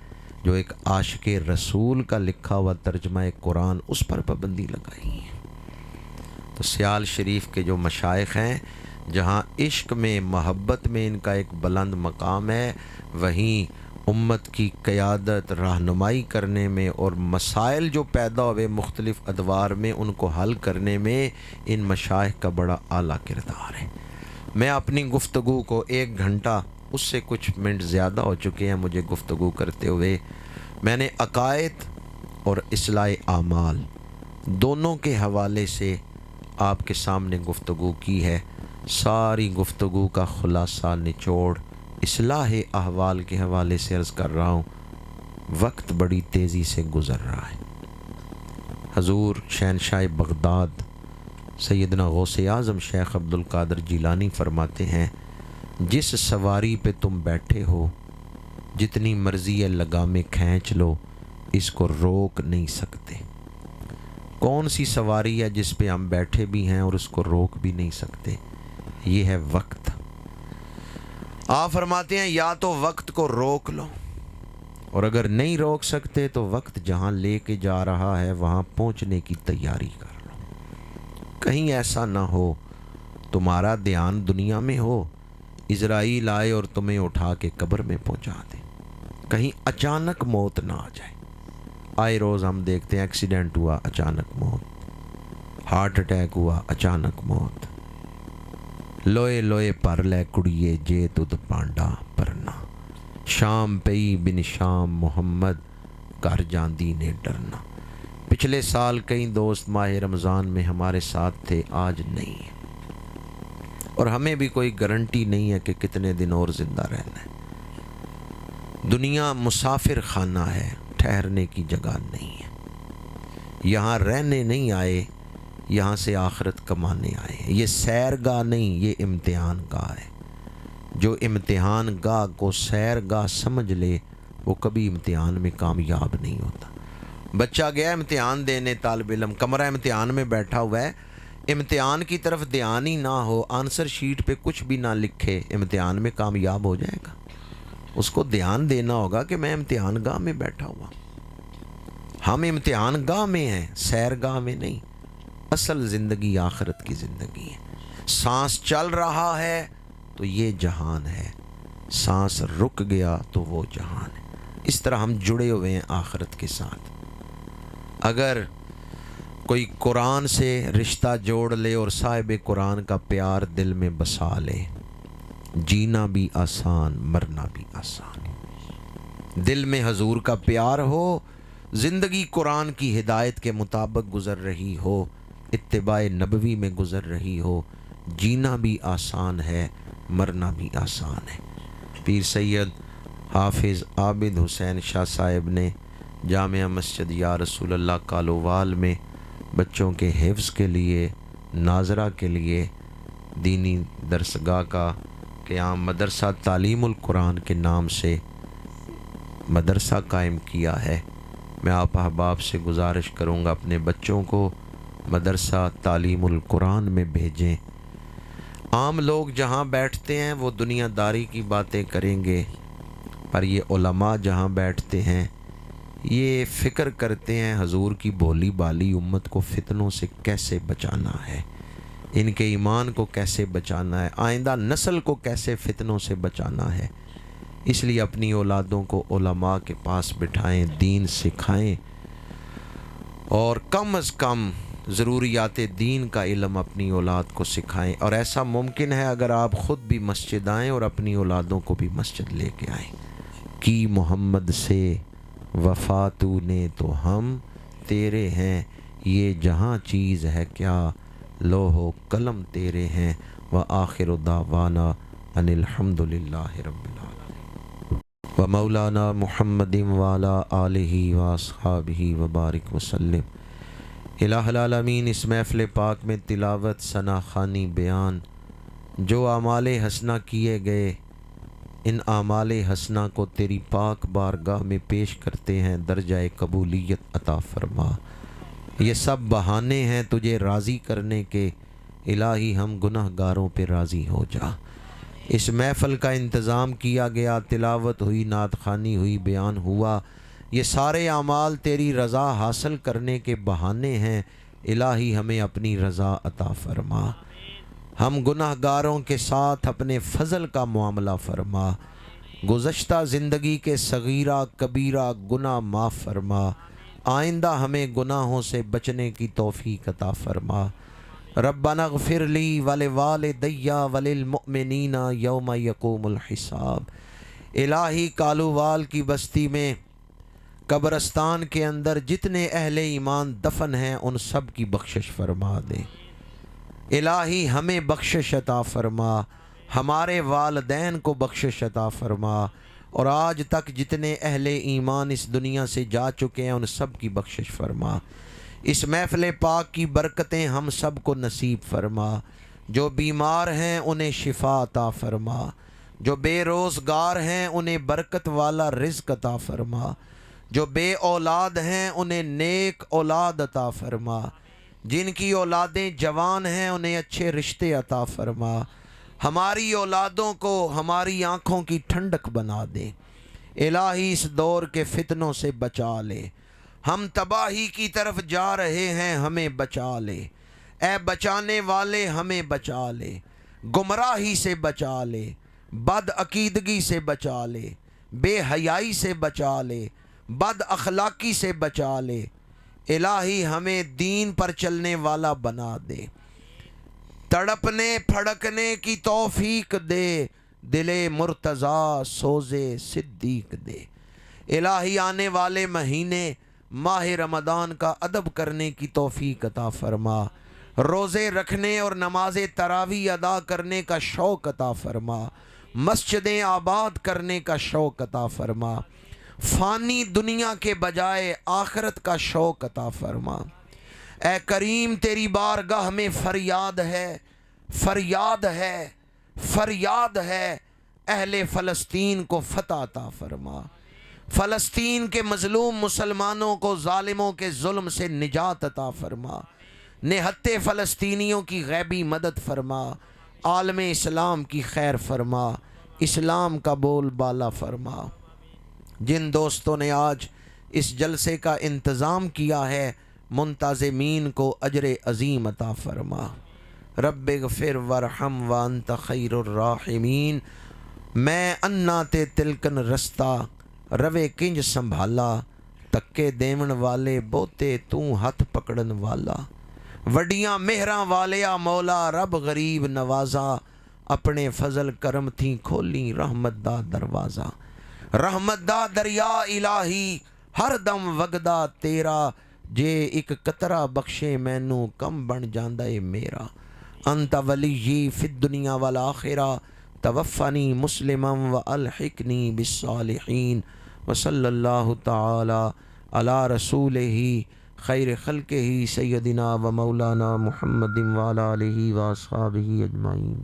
جو ایک عاشق رسول کا لکھا ہوا ترجمہ قرآن اس پر پابندی لگائی ہے۔ تو سیال شریف کے جو مشائخ ہیں، جہاں عشق میں محبت میں ان کا ایک بلند مقام ہے، وہیں امت کی قیادت رہنمائی کرنے میں اور مسائل جو پیدا ہوئے مختلف ادوار میں ان کو حل کرنے میں ان مشائخ کا بڑا اعلیٰ کردار ہے۔ میں اپنی گفتگو کو 1 گھنٹہ اس سے کچھ منٹ زیادہ ہو چکے ہیں مجھے گفتگو کرتے ہوئے، میں نے عقائد اور اصلاح اعمال دونوں کے حوالے سے آپ کے سامنے گفتگو کی ہے۔ ساری گفتگو کا خلاصہ نچوڑ اصلاح احوال کے حوالے سے عرض کر رہا ہوں۔ وقت بڑی تیزی سے گزر رہا ہے۔ حضور شہنشاہ بغداد سیدنا غوث اعظم شیخ عبد القادر جیلانی فرماتے ہیں، جس سواری پہ تم بیٹھے ہو جتنی مرضی ہے لگامیں کھینچ لو، اس کو روک نہیں سکتے۔ کون سی سواری ہے جس پہ ہم بیٹھے بھی ہیں اور اس کو روک بھی نہیں سکتے؟ یہ ہے وقت۔ آپ فرماتے ہیں یا تو وقت کو روک لو، اور اگر نہیں روک سکتے تو وقت جہاں لے کے جا رہا ہے وہاں پہنچنے کی تیاری کر لو۔ کہیں ایسا نہ ہو تمہارا دھیان دنیا میں ہو، عزرائیل آئے اور تمہیں اٹھا کے قبر میں پہنچا دے، کہیں اچانک موت نہ آ جائے۔ آئے روز ہم دیکھتے ہیں ایکسیڈنٹ ہوا اچانک موت، ہارٹ اٹیک ہوا اچانک موت، لوئے لوئے پر لے کڑیے جے تد پانڈا پرنا، شام پئی بن شام محمد کر جاندی نے ڈرنا۔ پچھلے سال کئی دوست ماہ رمضان میں ہمارے ساتھ تھے، آج نہیں ہے، اور ہمیں بھی کوئی گارنٹی نہیں ہے کہ کتنے دن اور زندہ رہنا ہے۔ دنیا مسافر خانہ ہے، ٹھہرنے کی جگہ نہیں ہے۔ یہاں رہنے نہیں آئے، یہاں سے آخرت کمانے آئے۔ یہ سیر گاہ نہیں، یہ امتحان گاہ ہے۔ جو امتحان گاہ کو سیر گاہ سمجھ لے وہ کبھی امتحان میں کامیاب نہیں ہوتا۔ بچہ گیا امتحان دینے، طالب علم کمرہ امتحان میں بیٹھا ہوا ہے، امتحان کی طرف دھیان ہی نہ ہو، آنسر شیٹ پہ کچھ بھی نہ لکھے، امتحان میں کامیاب ہو جائے گا؟ اس کو دھیان دینا ہوگا کہ میں امتحان گاہ میں بیٹھا ہوا، ہم امتحان گاہ میں ہیں، سیر گاہ میں نہیں۔ اصل زندگی آخرت کی زندگی ہے۔ سانس چل رہا ہے تو یہ جہان ہے، سانس رک گیا تو وہ جہان ہے۔ اس طرح ہم جڑے ہوئے ہیں آخرت کے ساتھ۔ اگر کوئی قرآن سے رشتہ جوڑ لے اور صاحب قرآن کا پیار دل میں بسا لے، جینا بھی آسان، مرنا بھی آسان۔ دل میں حضور کا پیار ہو، زندگی قرآن کی ہدایت کے مطابق گزر رہی ہو، اتباع نبوی میں گزر رہی ہو، جینا بھی آسان ہے، مرنا بھی آسان ہے۔ پیر سید حافظ عابد حسین شاہ صاحب نے جامعہ مسجد یا رسول اللہ کالووال میں بچوں کے حفظ کے لیے، ناظرہ کے لیے دینی درسگاہ کا قیام، مدرسہ تعلیم القرآن کے نام سے مدرسہ قائم کیا ہے۔ میں آپ احباب سے گزارش کروں گا اپنے بچوں کو مدرسہ تعلیم القرآن میں بھیجیں۔ عام لوگ جہاں بیٹھتے ہیں وہ دنیا داری کی باتیں کریں گے، پر یہ علماء جہاں بیٹھتے ہیں یہ فکر کرتے ہیں حضور کی بھولی بالی امت کو فتنوں سے کیسے بچانا ہے، ان کے ایمان کو کیسے بچانا ہے، آئندہ نسل کو کیسے فتنوں سے بچانا ہے۔ اس لیے اپنی اولادوں کو علماء کے پاس بٹھائیں، دین سکھائیں، اور کم از کم ضروریات دین کا علم اپنی اولاد کو سکھائیں۔ اور ایسا ممکن ہے اگر آپ خود بھی مسجد آئیں اور اپنی اولادوں کو بھی مسجد لے کے آئیں۔ کی محمد سے وفا تو نے تو ہم تیرے ہیں، یہ جہاں چیز ہے کیا لوح و قلم تیرے ہیں، وآخر دعوانا ان الحمد للہ رب العالمین ومولانا محمد وعلی آلہ واصحابہ وبارک وسلم۔ الہ العالمین، اس محفل پاک میں تلاوت، ثنا خوانی، بیان جو اعمال حسنہ کیے گئے، ان اعمال حسنہ کو تیری پاک بارگاہ میں پیش کرتے ہیں، درجہ قبولیت عطا فرما۔ یہ سب بہانے ہیں تجھے راضی کرنے کے، الہی ہم گناہ گاروں پہ راضی ہو جا۔ اس محفل کا انتظام کیا گیا، تلاوت ہوئی، نعت خوانی ہوئی، بیان ہوا، یہ سارے اعمال تیری رضا حاصل کرنے کے بہانے ہیں، الہی ہمیں اپنی رضا عطا فرما۔ ہم گناہ گاروں کے ساتھ اپنے فضل کا معاملہ فرما، گزشتہ زندگی کے صغیرہ کبیرہ گناہ معاف فرما، آئندہ ہمیں گناہوں سے بچنے کی توفیق عطا فرما۔ ربنا اغفر لی ولوالدی وللمؤمنین یوم یقوم الحساب۔ الہی کالووال کی بستی میں قبرستان کے اندر جتنے اہل ایمان دفن ہیں ان سب کی بخشش فرما دے۔ الہی ہمیں بخشش عطا فرما، ہمارے والدین کو بخشش عطا فرما، اور آج تک جتنے اہل ایمان اس دنیا سے جا چکے ہیں ان سب کی بخشش فرما۔ اس محفل پاک کی برکتیں ہم سب کو نصیب فرما۔ جو بیمار ہیں انہیں شفا عطا فرما، جو بے روزگار ہیں انہیں برکت والا رزق عطا فرما، جو بے اولاد ہیں انہیں نیک اولاد عطا فرما، جن کی اولادیں جوان ہیں انہیں اچھے رشتے عطا فرما۔ ہماری اولادوں کو ہماری آنکھوں کی ٹھنڈک بنا دے، الہی اس دور کے فتنوں سے بچا لے۔ ہم تباہی کی طرف جا رہے ہیں، ہمیں بچا لے، اے بچانے والے ہمیں بچا لے، گمراہی سے بچا لے، بد عقیدگی سے بچا لے، بے حیائی سے بچا لے، بد اخلاقی سے بچا لے، الہی ہمیں دین پر چلنے والا بنا دے، تڑپنے پھڑکنے کی توفیق دے، دل مرتضیٰ سوزے صدیق دے۔ الہی آنے والے مہینے ماہ رمضان کا ادب کرنے کی توفیق عطا فرما، روزے رکھنے اور نماز تراویح ادا کرنے کا شوق عطا فرما، مسجدیں آباد کرنے کا شوق عطا فرما، فانی دنیا کے بجائے آخرت کا شوق عطا فرما۔ اے کریم تیری بارگاہ میں فریاد ہے، فریاد ہے، فریاد ہے، اہل فلسطین کو فتح عطا فرما، فلسطین کے مظلوم مسلمانوں کو ظالموں کے ظلم سے نجات عطا فرما، نہتے فلسطینیوں کی غیبی مدد فرما، عالم اسلام کی خیر فرما، اسلام کا بول بالا فرما۔ جن دوستوں نے آج اس جلسے کا انتظام کیا ہے منتظمین کو اجر عظیم عطا فرما۔ رب اغفر ورحم وانت خیر الراحمین۔ میں انا تے تلکن رستہ روے کنج سنبھالا، تکے دیون والے بوتے تو ہاتھ پکڑن والا، وڈیاں مہراں والیا مولا رب غریب نوازا، اپنے فضل کرم تھی کھولی رحمت دا دروازہ، رحمت دا دریا الہی ہر دم وگدا تیرا، جے ایک قطرہ بخشے مینوں کم بن جاندا اے میرا، انت ولی فی الدنیا والآخرہ، توفنی مسلما والحقنی بالصالحین، وصلی اللہ تعالی علی رسولہ خیر خلقہ سیدنا و مولانا محمد وعلی آلہ واصحابہ اجمعین۔